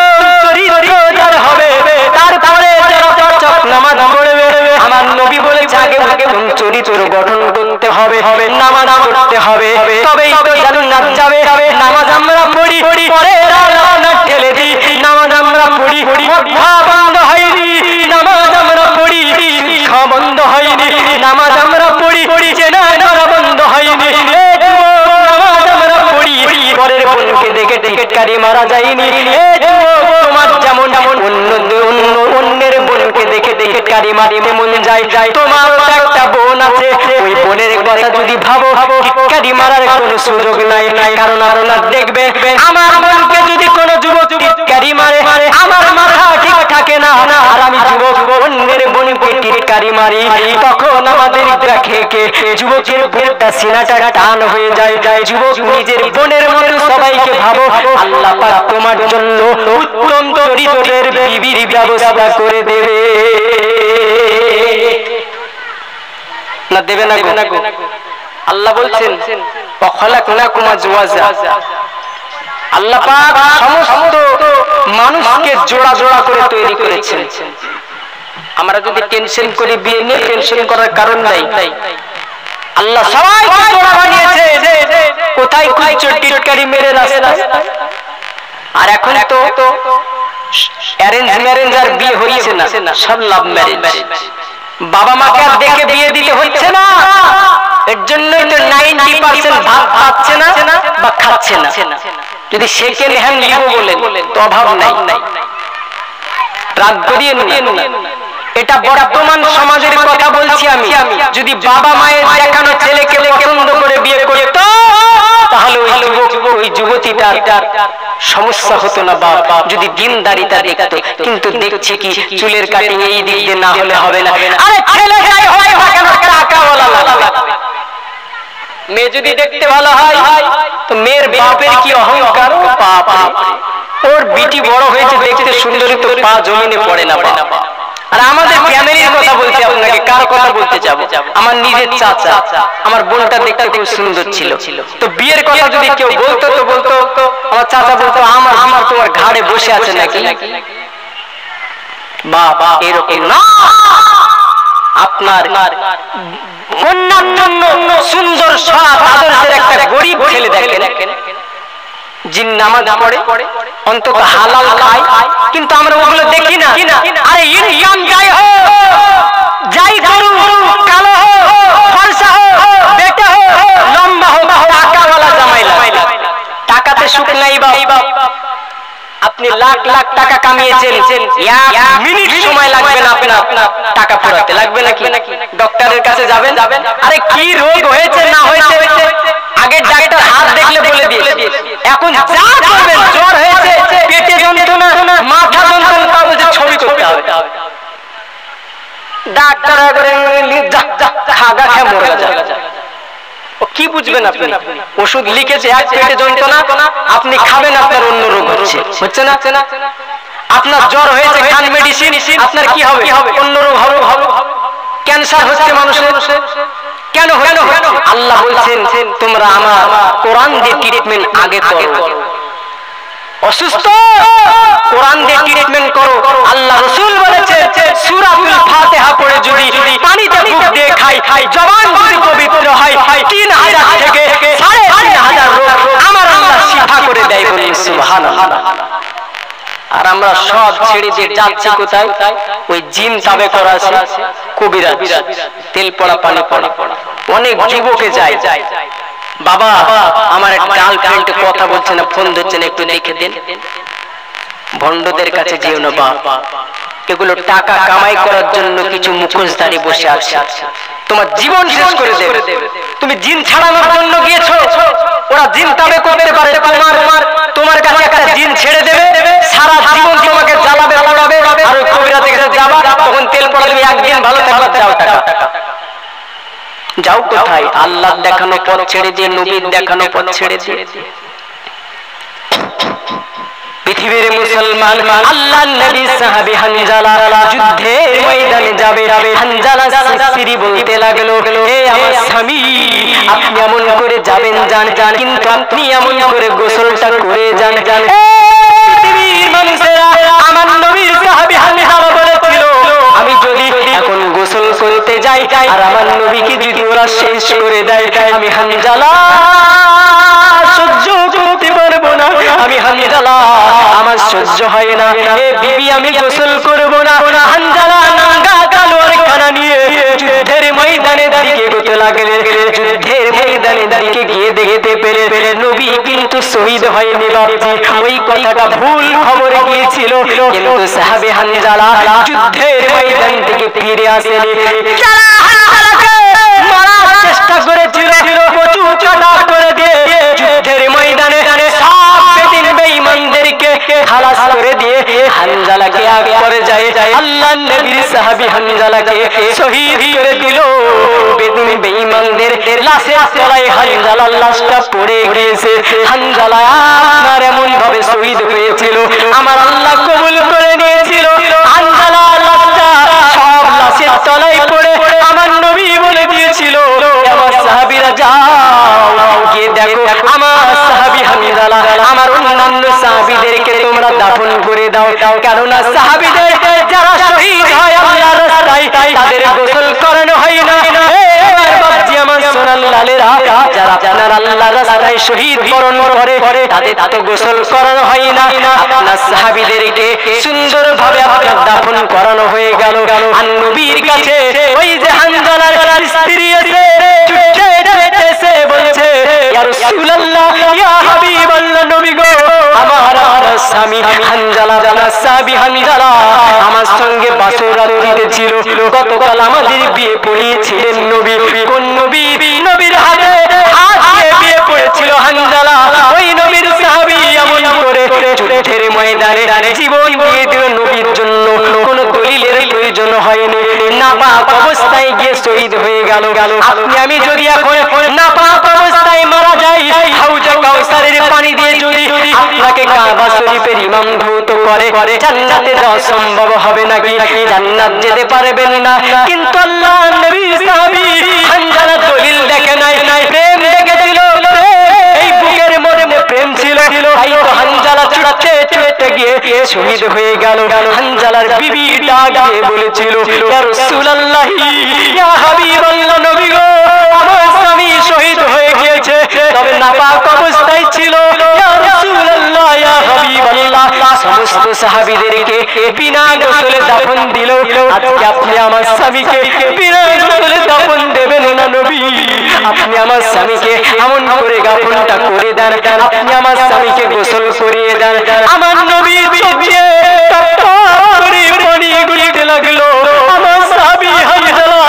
চরিত্র যার হবে তারপরে যারা চক নামাজ পড়বে। আমার নবী বলেছে আগে কোন চরিত্র গঠন করতে হবে, নামাজ পড়তে হবে, তবেই তো জান্নাত যাবে। নামাজ আমরা পড়ি, পরে রান্না ঠেলে দিই, নামাজ আমরা পড়ি, মক্কা বন্ধ হয়নি, নামাজ আমরা পড়ি, শিক্ষা বন্ধ হয়নি, নামাজ আমরা পড়ি, চেনা ধরা বন্ধ হয়নি, নামাজ আমরা পড়ি, পরের বোনকে দেখে টিটকারি মারা যায়নি। তোমার যেমন অন্যের বোনকে দেখে টিটকারি মারিতে মন যায়, তোমার একটা বোন আছে, ওই বোনের কথা যদি ভাবো টিটকারি মারার কোনো সুযোগ নাই। কারণ আপনারা দেখবে আমার বোনকে যদি কোনো যুবক টিটকারি মারে, আমার মাথা ঠিক থাকে না, আর আমি যুবক অন্যের বোনকে টিটকারি মারি, তখন আমাদের দেখে যুবকের বুকটা সিনাটা টান হয়ে যায়। যুবক নিজের বোনের মতো সবাইকে ভাবো, আল্লাহ পাক তোমার জন্য উত্তম চরিত্রের বিবির ব্যবস্থা করে দেবে না, দেবে না গো? আল্লাহ বলছেন ওয়াখালাকনাকুম আজওয়াজা, আল্লাহ পাক সমস্ত মানুষকে জোড়া জোড়া করে তৈরি করেছেন। আমরা যদি টেনশন করি বিয়ে নিয়ে, টেনশন করার কারণ নাই। আল্লাহ সবাইকে জোড়া বানিয়েছে, কোথায় খুঁজছো টিটকারি মেরে রাস্তা। আর এখন তো অ্যারেঞ্জ ম্যারেজ আর বিয়ে হচ্ছে না, সব লাভ ম্যারেজ। বাবা মাকে আর দেখে বিয়ে দিতে হচ্ছে না, এর জন্যই তো 90% ভাত পাচ্ছে না বা খাচ্ছে না। যদি সেকেন্ড হ্যান্ড নিব বলেন তো অভাব নাই, রাগ করিয়ে না। এটা বর্তমান সমাজের কথা বলছি আমি। যদি বাবা মায়ের দেখানো ছেলেকে পছন্দ করে বিয়ে করত, তাহলে ওই যুবতীটার সমস্যা হতো না, বা যদি দিনদারিতা দেখতো। কিন্তু দেখছি কি চুলের কাটিং এই দিক দিয়ে না হলে হবে না। আরে ছেলে যাই হয় কেন, টাকাওয়ালা লাগবে। মেয়ে যদি দেখতে ভালো হয় তো মেয়ের বাপের কি অহংকার, বাপ ওর বিটি বড় হয়েছে দেখতে সুন্দরী, তো পা জমিনে পড়ে না। আর আমাদের ফ্যামিলির কথা বলতে আপনাকে কার কথা বলতে যাবো? আমার নিজের চাচা, আমার বোনটা দেখতে খুব সুন্দর ছিল, তো বিয়ের কথা যদি কেউ বলতো তো বলতো, আমার চাচা বলতো আমার তোমার ঘাড়ে বসে আছে নাকি। বাবা এরকম না, আপনার কন্যার জন্য সুন্দর সৎ আদর্শের একটা গরিব ছেলে দেখেন, জিন নামাজ পড়ে, অন্তত হালাল খায়, কিন্তু আমরা ওগুলো দেখি না। আরে ইনকাম যাই করুক, কালো হোক, ফর্সা হোক, বেটা হোক, লম্বা হোক, টাকাওয়ালা জামাই লাগে। টাকাতে সুখ নাই বাবা। আপনি লাখ লাখ টাকা কামিয়েছেন, 1 মিনিট সময় লাগবে না আপনার টাকা ফেরাতে, লাগবে নাকি? ডক্টরের কাছে যাবেন, আরে কি রোগ হয়েছে না হয়েছে আগে ডাক্তার হাত দেখলে বলে দিয়েছে। এখন যা করবেন, জ্বর হয়েছে, পেটে যন্ত্রণা, মাথা যন্ত্রণা, তা বলছে ছবি করতে হবে। ডাক্তার খাগা খেয়ে মরে যায়। কি বুঝবেন আপনি? ওষুধ লিখেছে এক পেটে যন্ত্রণা, আপনি খাবেন, আপনার অন্য রোগ হচ্ছে না। আপনার জ্বর হয়েছে, খান মেডিসিন, আপনার কি হবে? অন্য রোগ হবে। ক্যান্সার হচ্ছে মানুষের, কেন? আল্লাহ বলছেন তোমরা আমার কোরআন দিয়ে ট্রিটমেন্ট আগে করো। অসুস্থ কোরআন দিয়ে ট্রিটমেন্ট করো। আল্লাহ রাসূল বলেছেন সূরাতুল ফাতিহা পড়ে যদি পানিতে ডুব দিয়ে খাই, জবান যদি পবিত্র হয়, 3000 থেকে 3500 রোগ আমার আল্লাহ শিফা করে দেয়। বলি সুবহানাল্লাহ। আর আমরা সব ছেড়ে দিয়ে যাচ্ছি কোথায়? ওই জিম তাবে করা আছে, কবিরাজ, তেল পড়া, পানি পড়া। অনেক যুবকে যায়, বাবা আমার একটা গার্লফ্রেন্ড কথা বলছে না, ফোন ধরছে না, একটু দেখে দেন। ভণ্ডদের কাছে যেও না বাবা, এগুলো টাকা কামাই করার জন্য কিছু মুখোশধারী বসে আছে, তোমার জীবন শেষ করে দেবে। তুমি জিন ছাড়ানোর জন্য গিয়েছো, ওরা জিন তাবে করতে পারে, তোমার কাছে একটা জিন ছেড়ে দেবে, সারা জীবন তোমাকে জ্বালাবে, পড়াবে। আর ওই কবিরাজের কাছে যাবা, তখন তেল পড়াবে, একদিন ভালো থাকবা, যাও টাকা। যাও কোথায়? আল্লাহ দেখানো পথ ছেড়ে দিয়ে, নবীর দেখানো পথ ছেড়ে দিয়ে। পৃথিবীর মুসলমান, আল্লাহ নবী সাহাবী হানজালা যুদ্ধের ময়দানে যাবে, হানজালা সিরি বলতে লাগলো, হে আমার স্বামী, আপনি এমন করে যাবেন যান, কিন্তু আপনি এমন করে গোসলটা করে যান। পৃথিবীর মানুষেরা, আমার নবীর সাহাবী হানজালা বলেছিল, আমি যদি এখন গোসল করতে যাই আর আমার নবীকে যদি ওরা শেষ করে দেয়, আমি হানজালা সহ্য করতে পারবো না। আমি হানজালা, আমার সহ্য হয় না। এ বিবি, আমি গোসল করব না। হানজালা নাঙ্গা তলোয়ার খানা নিয়ে যুদ্ধের ময়দানের দিকে এগোতে লাগলেন। যুদ্ধের ময়দানের দিকে গিয়ে দেখতে পেলেন নবী কিন্তু শহীদ হয়নি। বাপজি, ওই কথাটা ভুল খবর গিয়েছিল, কিন্তু সাহাবে হানজালা যুদ্ধের ময়দান থেকে ফিরে আসেনি। যারা হানজালাকে মারার চেষ্টা করেছিল, প্রচুর কাটা করে দিয়ে যুদ্ধের ময়দানে সব বেদিন বেঈমানদেরকে খালাস করে দিয়ে হানজালাকে আগে পরে যায় আল্লাহর নবীর সাহাবী হানজালাকে শহীদ করে দিল। বেদিন বেঈমানদের লাশের তলায় হানজালার লাশটা পড়ে গিয়েছে। হানজালা আপনার এমন ভাবে শহীদ হয়েছিল, আমার আল্লাহ কবুল করে নিয়েছিল। হানজালার লাশটা সব লাশের তলায় পড়ে আমার নবী বলে দিয়েছিল, আমার সাহাবীরা যাও গিয়ে দেখো আমার সাহাবী হানজালা, আমার অন্যান্য সাহাবীদেরকে তোমরা দাফন করে দাও। কেননা সাহাবীদের যারা শহীদ হয় আল্লাহর রাস্তায় তাদের গোসল করানো হয় না। বাপজি, আমার সোনার লালেরা, যারা আপনার আল্লাহর রাস্তায় শহীদ বরণ করে তাদের তো গোসল করানো হয় না। আপনার সাহাবীদেরকে সুন্দরভাবে আপনার দাফন করানো হয়ে গেল। আর নবীর কাছে ওই যে হানজালার স্ত্রী আছে, এসে বলছে, ইয়া রাসূলুল্লাহ, ইয়া হাবিবাল্লাহ, নবী গো, আমার স্বামী হানজালা, আমার সাহাবী হানজালা আমার সঙ্গে বাসর রাত্রিতে ছিল। গতকাল আমাদের বিয়ে পড়িয়েছিলেন নবী। কোন নবী? নবীর হাতে হাত দিয়ে বিয়ে পড়েছিল হানজালা। ওই নবীর সাহাবী এমন করে যুদ্ধের ময়দানে জীবন দিয়ে দিল নবীর জন্য। কোনো দলিলের প্রয়োজন হয়নি, নাপাক অবস্থায় গিয়ে শহীদ হয়ে গেল। আপনি আমি যদি এখন নাপাক অবস্থায় মারা যাই, হাউজে কাউসারের পানি দিয়ে যদি আপনাকে কাবা শরীফের ইমাম ধৌত করে, জান্নাতে যাওয়া সম্ভব হবে নাকি? জান্নাত যেতে পারবেন না। কিন্তু আল্লাহর নবীর সাহাবী হানজালা দলিল দেখে নাই, প্রেম দেখেছিল। এই বুকের মধ্যে প্রেম ছিল, তাই তো হানজালা ছুটতে গিয়ে শহীদ হয়ে গেল। হানজালার বিবি ডাক দিয়ে বলেছিল, ইয়া রাসূলুল্লাহ, ইয়া হাবিবাল্লাহ, নবী গো, আমার স্বামী শহীদ হয়ে গিয়েছে, তবে নাপাক অবস্থায় ছিল। ইয়া রাসূলুল্লাহ, ইয়া হাবিবাল্লাহ, সমস্ত সাহাবীদেরকে বিনা গোসলে দাফন দিল। আজকে আপনি আমার স্বামীকে বিনা গোসলে দাফন দেবেন না নবী? আপনি আমার স্বামীকে এমন করে দাফনটা করে দেন, আপনি আমার স্বামীকে গোসল করিয়ে দেন। আমার নবী চোখে করে পানি গড়িতে লাগলো। আমার সাহাবী হানজালা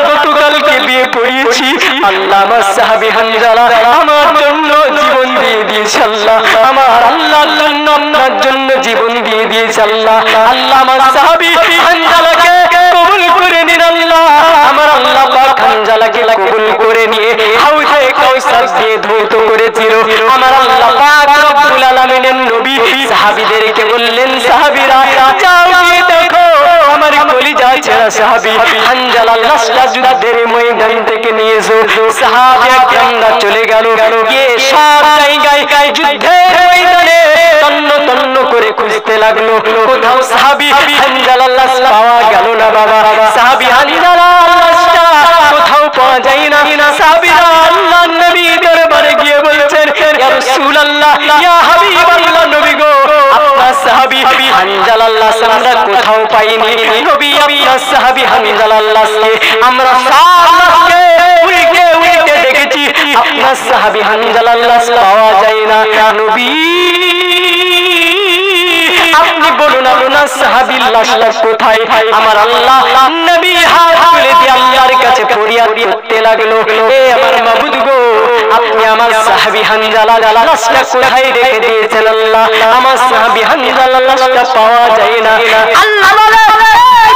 গতকালকে বিয়ে পড়িয়েছি, আল্লাহ আমার সাহাবী হানজালা আমার জন্য জীবন দিয়ে দিয়েছে। আল্লাহ আমার আল্লাহর জন্য আপনার জন্য জীবন দিয়ে দিয়েছে। আল্লাহ আল্লাহ আমার সাহাবী হানজালাকে কবুল করে নিন। আল্লাহ আমার আল্লাহ পাক হানজালাকে কবুল করে নিয়ে হাউজে কাউসার দিয়ে ধৌত করেছিল। আমার আল্লাহ পাক রব্বুল আলামিনের নবী সাহাবীদেরকে বললেন, সাহাবীরা যাও গিয়ে দেখো আমার কলিজা ছেঁড়া সাহাবী হানজালার লাশটা যুদ্ধের ময়দান থেকে নিয়ে এসো। সাহাবীরা কেমনা চলে গেল, গিয়ে সব জায়গায় যুদ্ধের ময়দানে তন্ন তন্ন করে খুঁজতে লাগলো। কোথাও সাহাবী হানজালার লাশ পাওয়া গেল না। বাবা, সাহাবী হানজালার লাশটা কোথাও পাওয়া যায় না। সাহাবীরা আল্লাহর নবীর দরবারে গিয়ে বলছেন, ইয়া রাসূলুল্লাহ, ইয়া হাবিবাল্লাহ, নবী গো, আপনার সাহাবী হানজালার লাশ আমরা কোথাও পাইনি। নবী, আপনার সাহাবী হানজালার লাশকে আমরা সব লাশকে উল্টে উল্টে দেখেছি, আপনার সাহাবী হানজালার লাশ পাওয়া যায় না। নবী, আপনি বলুন আপনার সাহাবীর লাশটা কোথায়? আমার আল্লাহ নবী হাত তুলে দিয়ে আল্লাহর কাছে ফরিয়াদ করতে লাগলো, এ আমার মাবুদ গো, আপনি আমার সাহাবী হানজালার লাশটা কোথায় রেখে দিয়েছেন? আল্লাহ, আমার সাহাবী হানজালার লাশটা পাওয়া যায় না। আল্লাহ বলে,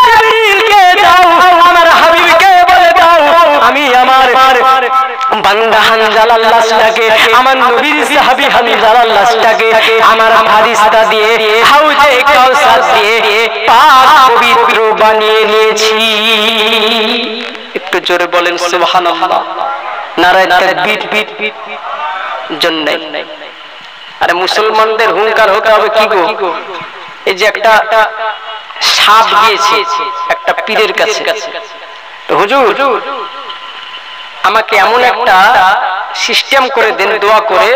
জিবরিলকে দাও, আমার হাবিবকে বলে দাও, আমি আমার বান্দা হানজালার লাশটাকে, আমার নবীর সাহাবী হানজালার লাশটাকে আমার ফারিস্তা দিয়ে হাউজে কাউসার দিয়ে পাক পবিত্র বানিয়ে নিয়েছি। একটু জোরে বলেন সুবহানাল্লাহ, নারায়ে তাকবীর। জন্য আরে মুসলমানদের হুঙ্কার হতে হবে কি গো? এই যে একটা সাপ গিয়েছে একটা পীরের কাছে, তো হুজুর আমাকে এমন একটা সিস্টেম করে দেন দোয়া করে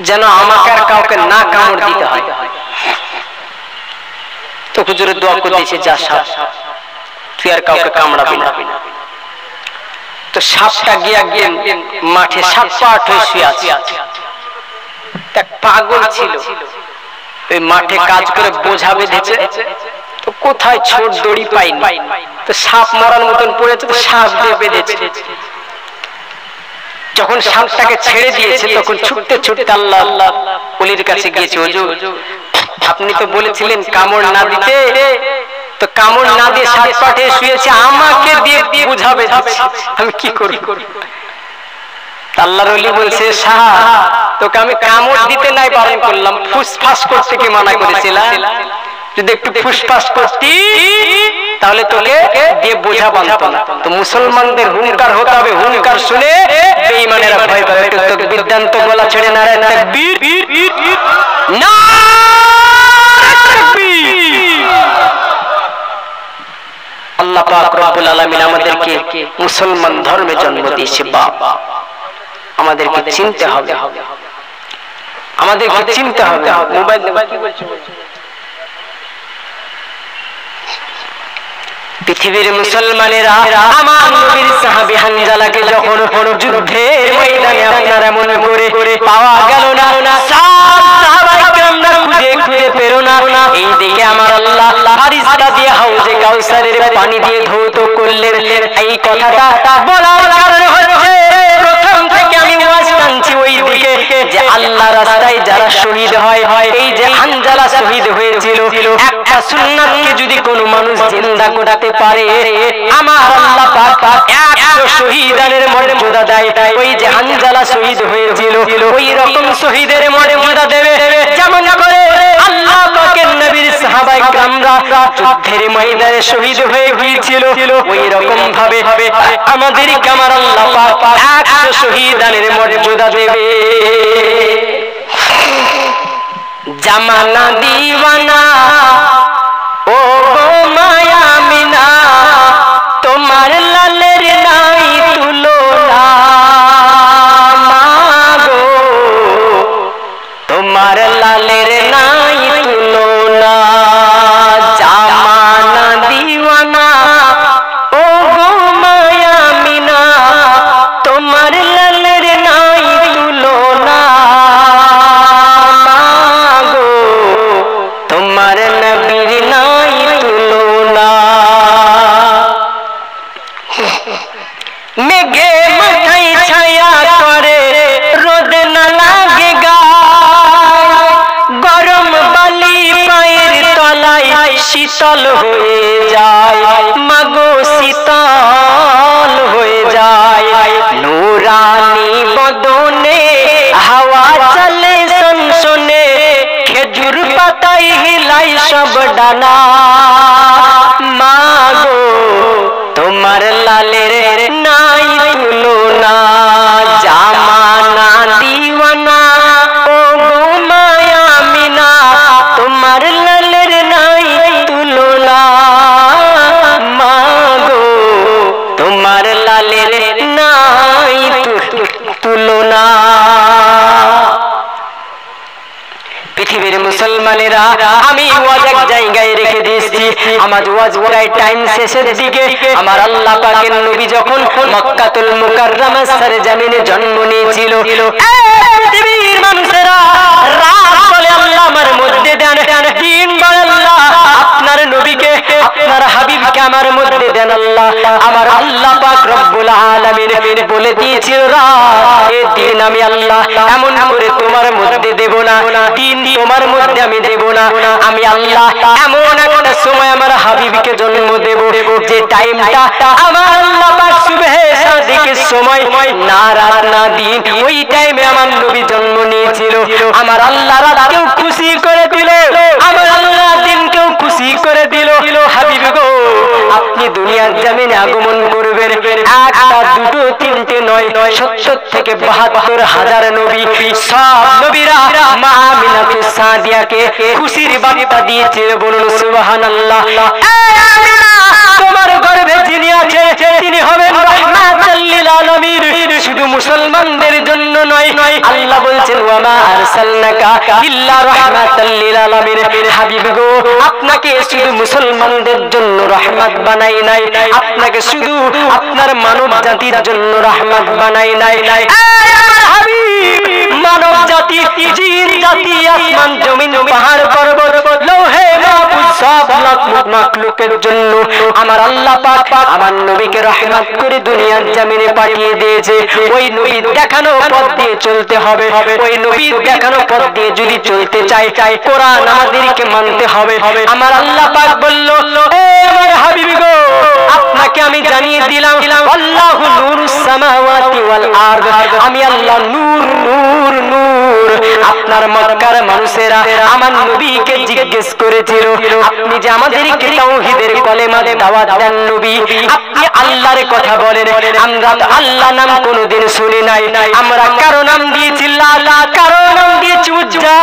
যেন আমাকে আর কাউকে না কামড় দিতে হয়। তো হুজুরের দোয়া করে দিয়েছে, যা সাপ তুই আর কাউকে কামড়াবি না। তো সাপটা গিয়ে একদিন মাঠে সাপ পাট হয়ে শুয়ে আছে। এক পাগল ছিল, ওই মাঠে কাজ করে বোঝা বেঁধেছে, তো কোথায় ছোট দড়ি পাইনি, তো সাপ মরার মতন পড়েছে, তো সাপ দিয়ে বেঁধেছে। যখন সাপটাকে ছেড়ে দিয়েছে তখন ছুটতে ছুটতে আল্লাহ ওলির কাছে গিয়েছে, হুজুর আপনি তো বলেছিলেন কামড় না দিতে, তো কামড় না দিয়ে সাপ পাটে শুয়েছে, আমাকে দিয়ে বুঝাবে, আমি কি করি? আল্লাহর ওলি বলছে, শাহ তোকে আমি কামড় দিতে নাই বারণ করলাম, ফুসফাস করতে কি মানা করেছিলাম? যদি একটু ফুসফাস করতি তাহলে তোকে দিয়ে বোঝা বাঁধতো না। তো মুসলমানদের হুঙ্কার হতে হবে, হুঙ্কার শুনে বেঈমানেরা ভয় পাবে। একটু তাকবীর দেন তো, গলা ছেড়ে নারে তাকবীর, নারে তাকবীর। আল্লাহ পাক রব্বুল আলামিন আমাদেরকে মুসলমান ধর্মে জন্ম দিয়েছে। বাবা আমাদেরকে চিনতে হবে, আমাদেরকে চিনতে হবে। মোবাইল কি বলছো? পৃথিবীর মুসলমানেরা আমার নবীর সাহাবী হানজালাকে যখন যুদ্ধের ময়দানে আপনারা মনে করে পাওয়া গেল না, সাহাবায়ে কেরামরা খুঁজে খুঁজে পেল না, এই দিকে আমার আল্লাহ ফারিস্তা দিয়ে হাউজে কাউসারের পানি দিয়ে ধৌত করলেন। এই কথাটা বলার কারণ হচ্ছে প্রথম থেকে আমি ওয়াজ টানছি ওই দিকে যে আল্লাহ রাস্তায় যারা শহীদ হয়, এই যে হানজালা শহীদ হয়েছিল, একটা সুন্নাতকে যদি কোনো মানুষ জিন্দা করতে পারে আমার আল্লাহ পাক 100 শহীদানের মর্যাদা দেয়। ওই যে হানজালা শহীদ হয়েছিল ওই রকম শহীদের মর্যাদা দেবে, যেমন করে আল্লাহ পাকের নবীর সাহাবায়ে কেরামরা যুদ্ধের ময়দানে শহীদ হয়ে গিয়েছিল, ওই রকম ভাবে আমাদেরকে আমার আল্লাহ পাক 100 শহীদানের মর্যাদা দেবে। জামানা দিওয়ানা ও গো মায়া মিনা, তোমার লালের নাই তুলনা, মাগো তোমার লালের নাই তুলনা। জামানা দিওয়ানা ও গো মায়া মিনা, তোমার লালের নাই তুলনা, মাগো তোমার নবীর নাই তুলনা। মেঘে মাথায় ছায়া করে রোদ না লাগে গায়, গরম বালি পায়ের তলায় শীতল হয়ে যায়, মাগো শীতল হয়ে যায়। নূরানি বদনে হাওয়া চলে সনসনে, খেজুর পাতায় হিলাই সব ডানা, মাগো তোমার লালের নাই তুলনা। জামানা দিওয়ানা ও গো মায়া মিনা, তোমার লালের নাই তুলনা, মাগো তোমার লালের নাই তুলনা। পৃথিবীর মুসলমানেরা আমি ওয়াজ এক জায়গায় রেখে দিয়েছি, আমার ওয়াজ প্রায় টাইম শেষের দিকে। আমার আল্লাহ পাকের নবী যখন মক্কাতুল মুকাররমা সরজমিনে জন্ম নিয়েছিল, পৃথিবীর মানুষেরা রাত বলে আল্লাহ আমার মধ্যে দেন, দিন বলে আল্লাহ আপনার নবীকে আপনার হাবিবকে আমার মধ্যে দেন আল্লাহ। আমার আল্লাহ পাক রব্বুল আলামিন বলে দিয়েছিল, রাত এ দিন আমি আল্লাহ এমন করে তোমার মধ্যে দেব না, দিন তোমার মধ্যে আমি দেব না। আমি আল্লাহ এমন একটা সময় আমার হাবিবকে জন্ম দেব যে টাইমটা আমার আল্লাহ পাক সুবহে সাদিকের সময়, না রাত না দিন, ওই টাইমে আমার নবী জন্ম নিয়েছিল। আমার আল্লাহ রাতকেও খুশি করে দিল, আমার আল্লাহ দিনকেও খুশি করে দিল। হাবিব গো আপনি দুনিয়ার জমিনে আগমন করবেন, একটা দুটো তিনটে নয়, 70 থেকে 72,000 নবী, সব নবীরা মা আমিনাতুস সাদিয়াকে খুশির বার্তা দিয়েছে। বলুন সুবহানাল্লাহ। তোমার গর্ভে যিনি আছে তিনি হবেন রাহমাতাল লিল আলামিন। শুধু মুসলমানদের জন্য নয়, আল্লাহ বলছেন ওয়া মা আরসালনাকা ইল্লা রাহমাতাল লিল আলামিন। হাবিব গো, আপনাকে শুধু মুসলমানদের জন্য রহমত বানাই নাই, আপনাকে শুধু আপনার মানব জাতির জন্য রহমত বানাই নাই। আমার হাবিব মানব জাতি, জিন জাতি, আসমান জমিন পাহাড় পর্বত লৌহে মাহফুজ সব মাখলুকের জন্য আমার আল্লাহ পাক আমার নবীকে রহমত করে দুনিয়ার জমিনে পাঠিয়ে দিয়েছে। ওই নবীর দেখানো পথ দিয়ে চলতে হবে। ওই নবীর দেখানো পথ দিয়ে যদি চলতে চাই, কোরআন আমাদেরকে মানতে হবে। আমার আল্লাহ পাক বলল, এ আমার হাবিব গো, আপনাকে আমি জানিয়ে দিলাম আল্লাহু নূরুস সামাওয়াতি ওয়াল আরদ। আমি আল্লাহ নূর নূর নূর। আপনার মক্কার মানুষেরা আমার নবীকে জিজ্ঞেস করেছিল, আপনি যে আমাদেরকে তাওহীদের কলেমার দাওয়াত দেন নবী, আপনি আল্লাহর কথা বলেন, আমরা তো আল্লাহ নাম কোনোদিন শুনি নাই। আমরা কারো নাম দিয়েছি লালা, কারো নাম দিয়েছি উজ্জা,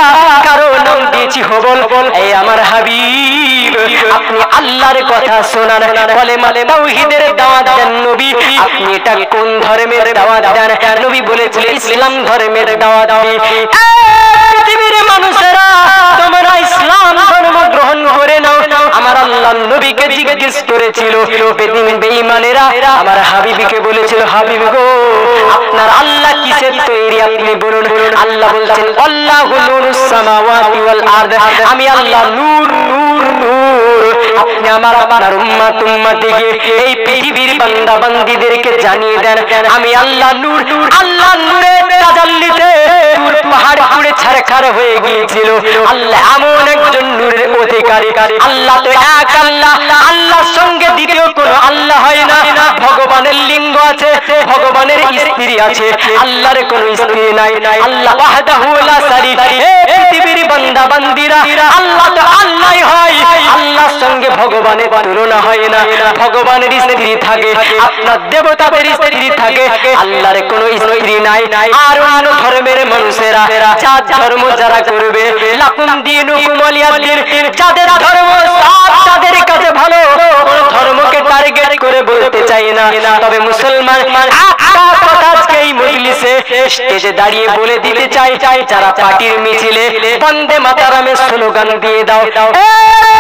কারো নাম দিয়েছি হবল। এই আমার হাবিব, আপনি আল্লাহর কথা শোনান, কলেমা তাওহীদের দাওয়াত দেন নবী। আপনি এটা কোন ধর্মের দাওয়াত দেন? নবী বলেছিলেন ইসলাম ধর্মের দাওয়াত দেন। পৃথিবীর মানুষেরা তোমরা ইসলাম ধর্ম গ্রহণ করে নাও। আমার আল্লাহ নবীকে জিজ্ঞেস করেছিল বেদিন বেঈমানেরা আমার হাবিবকে বলেছিল, হাবিব গো, আপনার আল্লাহ কিসের তৈরি আপনি বলুন। আল্লাহ বলছেন আল্লাহু নূরুস সামাওয়াতি ওয়াল আরদ। আমি আল্লাহ নূর নূর নূর। আপনি আমার আপনার উম্মত উম্মতিকে এই পৃথিবীর বান্দা বান্দীদেরকে জানিয়ে দেন আমি আল্লাহ নূর। আল্লাহ নূরের তাজাল্লিতে পাহাড় পুড়ে ছারখার হয়ে গিয়েছিল। আল্লাহ এমন একজন নূরের অধিকারী। আল্লাহ তো এক আল্লাহ, আল্লাহর সঙ্গে দ্বিতীয় কোনো আল্লাহ হয় না। ভগবানের লিঙ্গ আছে, ভগবানের স্ত্রী আছে, আল্লাহর কোনো স্ত্রী নাই। আল্লাহ ওয়াহদাহু লা শারীকা। হে পৃথিবীর বান্দা বান্দীরা, আল্লাহ তো আল্লাহই হয়, আল্লাহর সঙ্গে ভগবানের তুলনা হয় না। ভগবানের স্ত্রী থাকে, আপনার দেবতাদের স্ত্রী থাকে, আল্লাহর কোনো স্ত্রী নাই। আর অন্য ধর্মের মানুষেরা যার ধর্ম যারা করবে, লাকুম দীনুকুম ওয়ালিয়া দীন, যাদের ধর্ম সব তাদের কাছে ভালো, কোন ধর্মকে টার্গেট করে বলতে চাই না। তবে মুসলমান একটা কথা আজকে এই মজলিসে স্টেজে দাঁড়িয়ে বলে দিতে চাই, যারা পার্টির মিছিলে বন্দে মাতারামের স্লোগান দিয়ে দাও,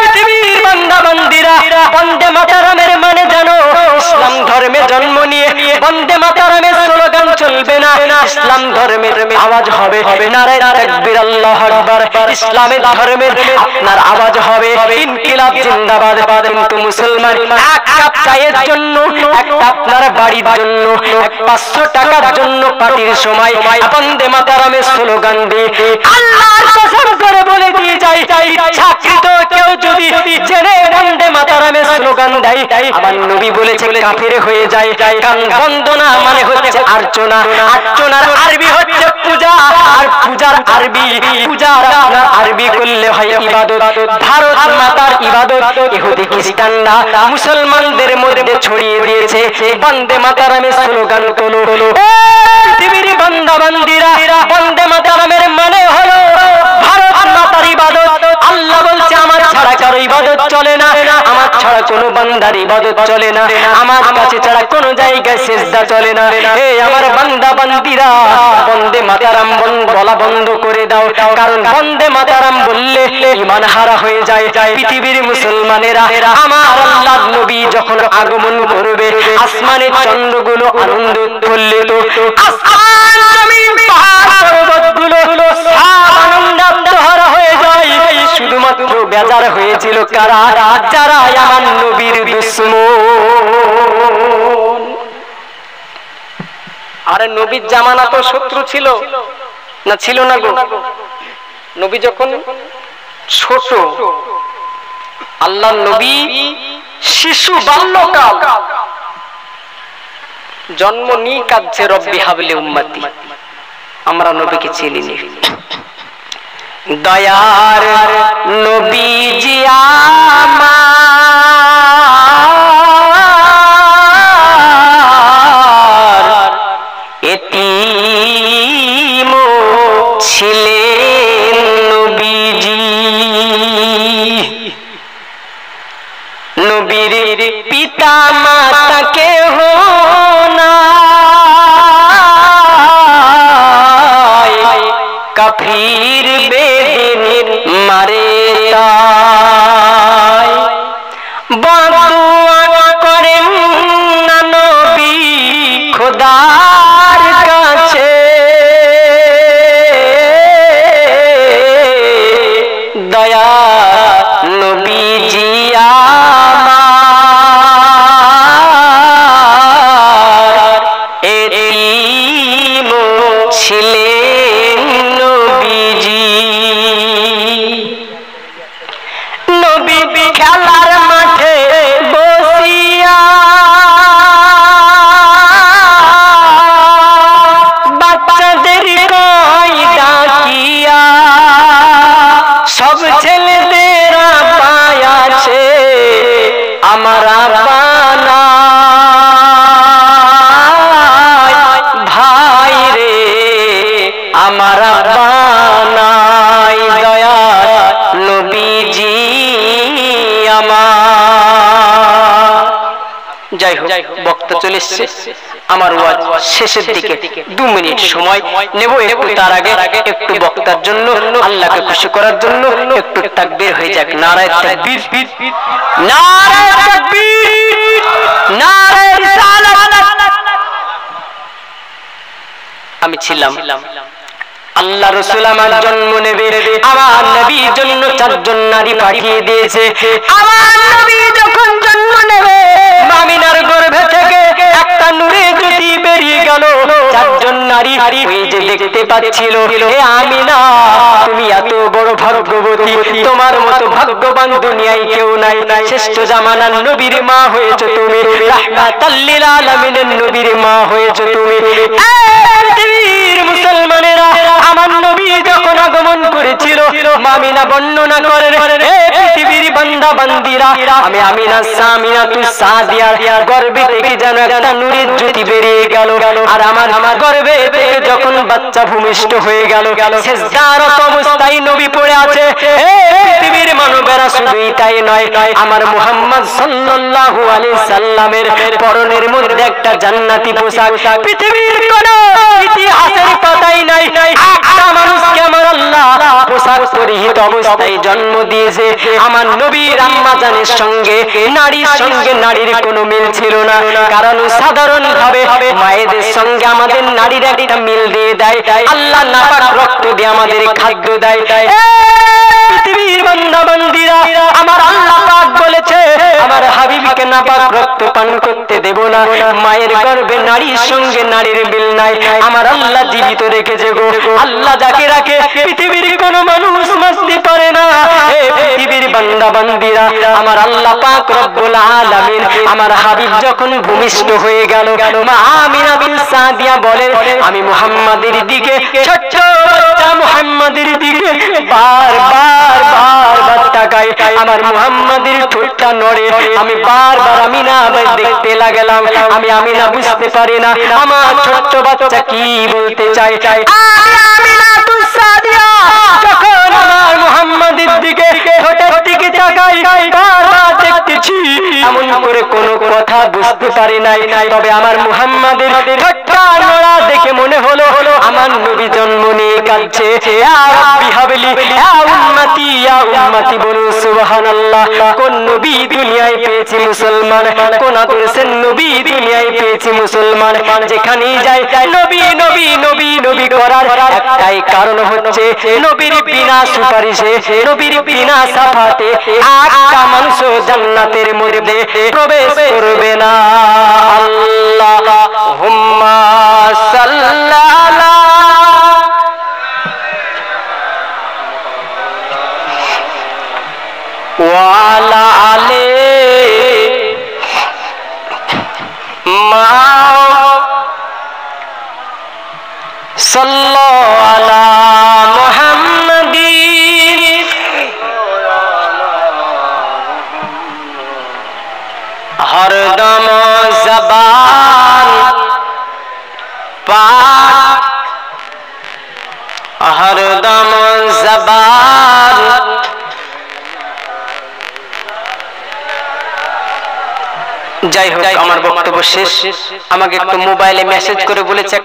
পৃথিবীর বান্দা বান্দীরা বন্দে মাতারামের মানে জানো, ইসলাম ধর্মে জন্ম নিয়ে বন্দে মাতারামের স্লোগান চলবে না। ইসলাম ধর্মের আওয়াজ হবে নারায়ে তাকবীর আল্লাহু আকবার। ইসলামের ধর্মের আপনার আওয়াজ হবে ইনকিলাব জিন্দাবাদ। কিন্তু মুসলমান এক কাপ চায়ের জন্য, একটা আপনার বাড়ির জন্য, 500 টাকার জন্য পার্টির সময় বন্দে মাতারামের স্লোগান দিয়ে আল্লাহর কসম করে বলে দিয়ে যায়, ইচ্ছাকৃত কেউ যদি জেনে বন্দে মাতারামের স্লোগান দেয়, আমার নবী বলেছে কাফের হয়ে যায়। কারণ বন্দনা মানে হচ্ছে আর্চনা, আর্চনার আরবি হচ্ছে পূজা, আর পূজার আরবি, পূজার আরবি করলে হয় ইবাদত। ভারত মাতার ইবাদত ইহুদি খ্রিস্টানরা মুসলমানদের মধ্যে ছড়িয়ে দিয়েছে বন্দে মাতারামের স্লোগান তোলো। পৃথিবীর বান্দা বান্দীরা, বন্দে মাতারামের মানে হলো ভারত মাতার ইবাদত। আল্লাহ বলছে আমার ছাড়া কারো ইবাদত চলে না, আমার ছাড়া কোনো বান্দার ইবাদত চলে না, আমার কাছে ছাড়া কোনো জায়গায় সিজদা চলে না। হে আমার বান্দা বান্দীরা, বন্দে মাতারাম বলা বন্ধ করে দাও, কারণ বন্দে মাতারাম বললে ঈমান হারা হয়ে যায়। পৃথিবীর মুসলমানেরা আমার আল্লাহর নবী যখন আগমন করবে, আসমানের চন্দ্রগুলো আনন্দ উল্লিত, আসমান জমিন পাহাড় পর্বতগুলো সব আনন্দাত্মহারা হয়ে যায়। শুধুমাত্র বেজার হয়েছিল কারা? যারা আমার নবীর দুশমন। আরে নবীর জামানা তো শত্রু ছিল না, ছিল না গো? নবী যখন ছোট, আল্লাহর নবী শিশু বাল্যকাল, জন্ম নিয়ে কাঁদছে রব্বি হাবলি উম্মতি। আমরা নবীকে চিনিনি। দয়ার নবীজি আমার এতিম ছিলেন নবীজি। নবীর পিতা ছিলেন নবীজি। নবী খেলার মাঠে বসিয়া বাচ্চাদের কয় ডাকিয়া, সব ছেলেদের পায় আছে আমার আব্বা নাই, ভাই রে আমার আব্বা নাই, দয়া নবীজি আমার। যাই হোক, বক্তা চলে এসছে, আমার ওয়াজ শেষের দিকে 2 মিনিট সময় নেব। একটু তার আগে একটু বক্তার জন্য, আল্লাহকে খুশি করার জন্য একটু তাকবীর হয়ে যাক। নারায়ে তাকবীর, নারায়ে তাকবীর, নারায়ে রিসালাত। আমি ছিলাম, আল্লাহ রাসূল আমার জন্ম নেবে, আমার নবীর জন্য 4 জন নারী পাঠিয়ে দিয়েছে। আমার নবী যখন জন্ম নেবে, আমিনার গর্ভে থেকে একটা নূরের জ্যোতি বেরিয়ে গেল। 4 জন নারী ওই যে দেখতে পাচ্ছিল, হে আমিনা তুমি এত বড় ভাগ্যবতী, তোমার মতো ভাগ্যবান দুনিয়ায় কেউ নাই। শ্রেষ্ঠ জামানার নবীর মা হয়েছো তুমি, রাহমাতাল লিল আলামিনের নবীর মা হয়েছো তুমি। পৃথিবীর মুসলমানেরা, আমার নবী যখন আগমন করেছিল, আমিনা বর্ণনা করেন, হে পৃথিবীর বান্দা বান্দিরা, আমি আমিনা সামিনাতুস সাদিয়ার গর্ভে থেকে যেন একটা নূরের জ্যোতি বেরিয়ে গেল। আর আমার গর্ভে থেকে যখন বাচ্চা ভূমিষ্ঠ হয়ে গেল, সিজদারত অবস্থায় নবী পড়ে আছে। হে পৃথিবীর মানবেরা, শুধুই তাই নয়, আমার মুহাম্মদ সাল্লাল্লাহু আলাইহি সাল্লামের পরনের মধ্যে একটা জান্নাতি পোশাক পৃথিবীর কোনো ইতিহাসের পাতায় নাই। একটা মানুষকে আমার আল্লাহ পোশাক পরিহিত অবস্থায় জন্ম দিয়েছে। আমার নবীর আম্মা জানের সঙ্গে নারীর কোনো মিল ছিল না, কারণ সাধারণ ভাবে মায়েদের সঙ্গে আমাদের নারীর একটা মিল দিয়ে দেয়। আল্লাহ নাপাক রক্ত দিয়ে আমাদের খাদ্য দেয়। পৃথিবীর বান্দা বান্দিরা, আমার আল্লাহ পাক বলেছে আমার হাবিবকে নাপাক রক্ত পান করতে দেব না। মায়ের গর্ভে নারীর সঙ্গে নারীর মিল নাই, আমার আল্লাহ জীবিত রেখেছে গো। আল্লাহ যাকে রাখে পৃথিবীর কোনো মানুষ মারতে পারে না। হে পৃথিবীর বান্দা বান্দিরা, আমার আল্লাহ পাক রব্বুল আলামিন আমার হাবিব যখন ভূমিষ্ঠ হয়ে গেল, মা আমিনা বিনতে সাদিয়া বলেন, আমি মুহাম্মাদের দিকে, ছোট্ট বাচ্চা মুহাম্মাদের দিকে বারবার তাকাই। আমার মুহাম্মাদের ঠোঁটটা নড়ে, আমি বারবার আমিনা দেখতে লাগলাম। আমি আমিনা বুঝতে পারি না আমার ছোট্ট বাচ্চা কি বলতে চায়। আমিনাতুস সাদিয়া যখন আমার মুহাম্মাদের দিকে ঠোঁটের দিকে তাকাই, বারবার দেখতেছি, এমন করে কোনো কথা বুঝতে পারি নাই। তবে আমার মুহাম্মাদের ঠোঁটটা নড়া দেখে মনে হলো আমার নবী জন্ম নিয়ে কাঁদছে। ইয়া রাব্বি হাবলি, ইয়া উম্মতি, ইয়া উম্মতি বলুন সুবহানাল্লাহ। কোন নবী দুনিয়ায় পেয়েছি মুসলমান, কোন আদর্শের নবী দুনিয়ায় পেয়েছি মুসলমান। যেখানেই যাই নবী নবী নবী নবী করার একটাই কারণ হচ্ছে, নবীর বিনা সুপারিশে, নবীর বিনা সাফাতে একটা মানুষ জান্নাতের মধ্যে প্রবেশ করবে না। আল্লাহুম্মা সাল্লাল্লাহু ওয়ালা আলে মা সাল্লাল্লাহু আলা মুহাম্মাদিন হরদম জবান পাক, হরদম জবান যাই হোক, আমার বক্তব্য শেষ। আমাকে একটু মোবাইলে মেসেজ করে বলেছে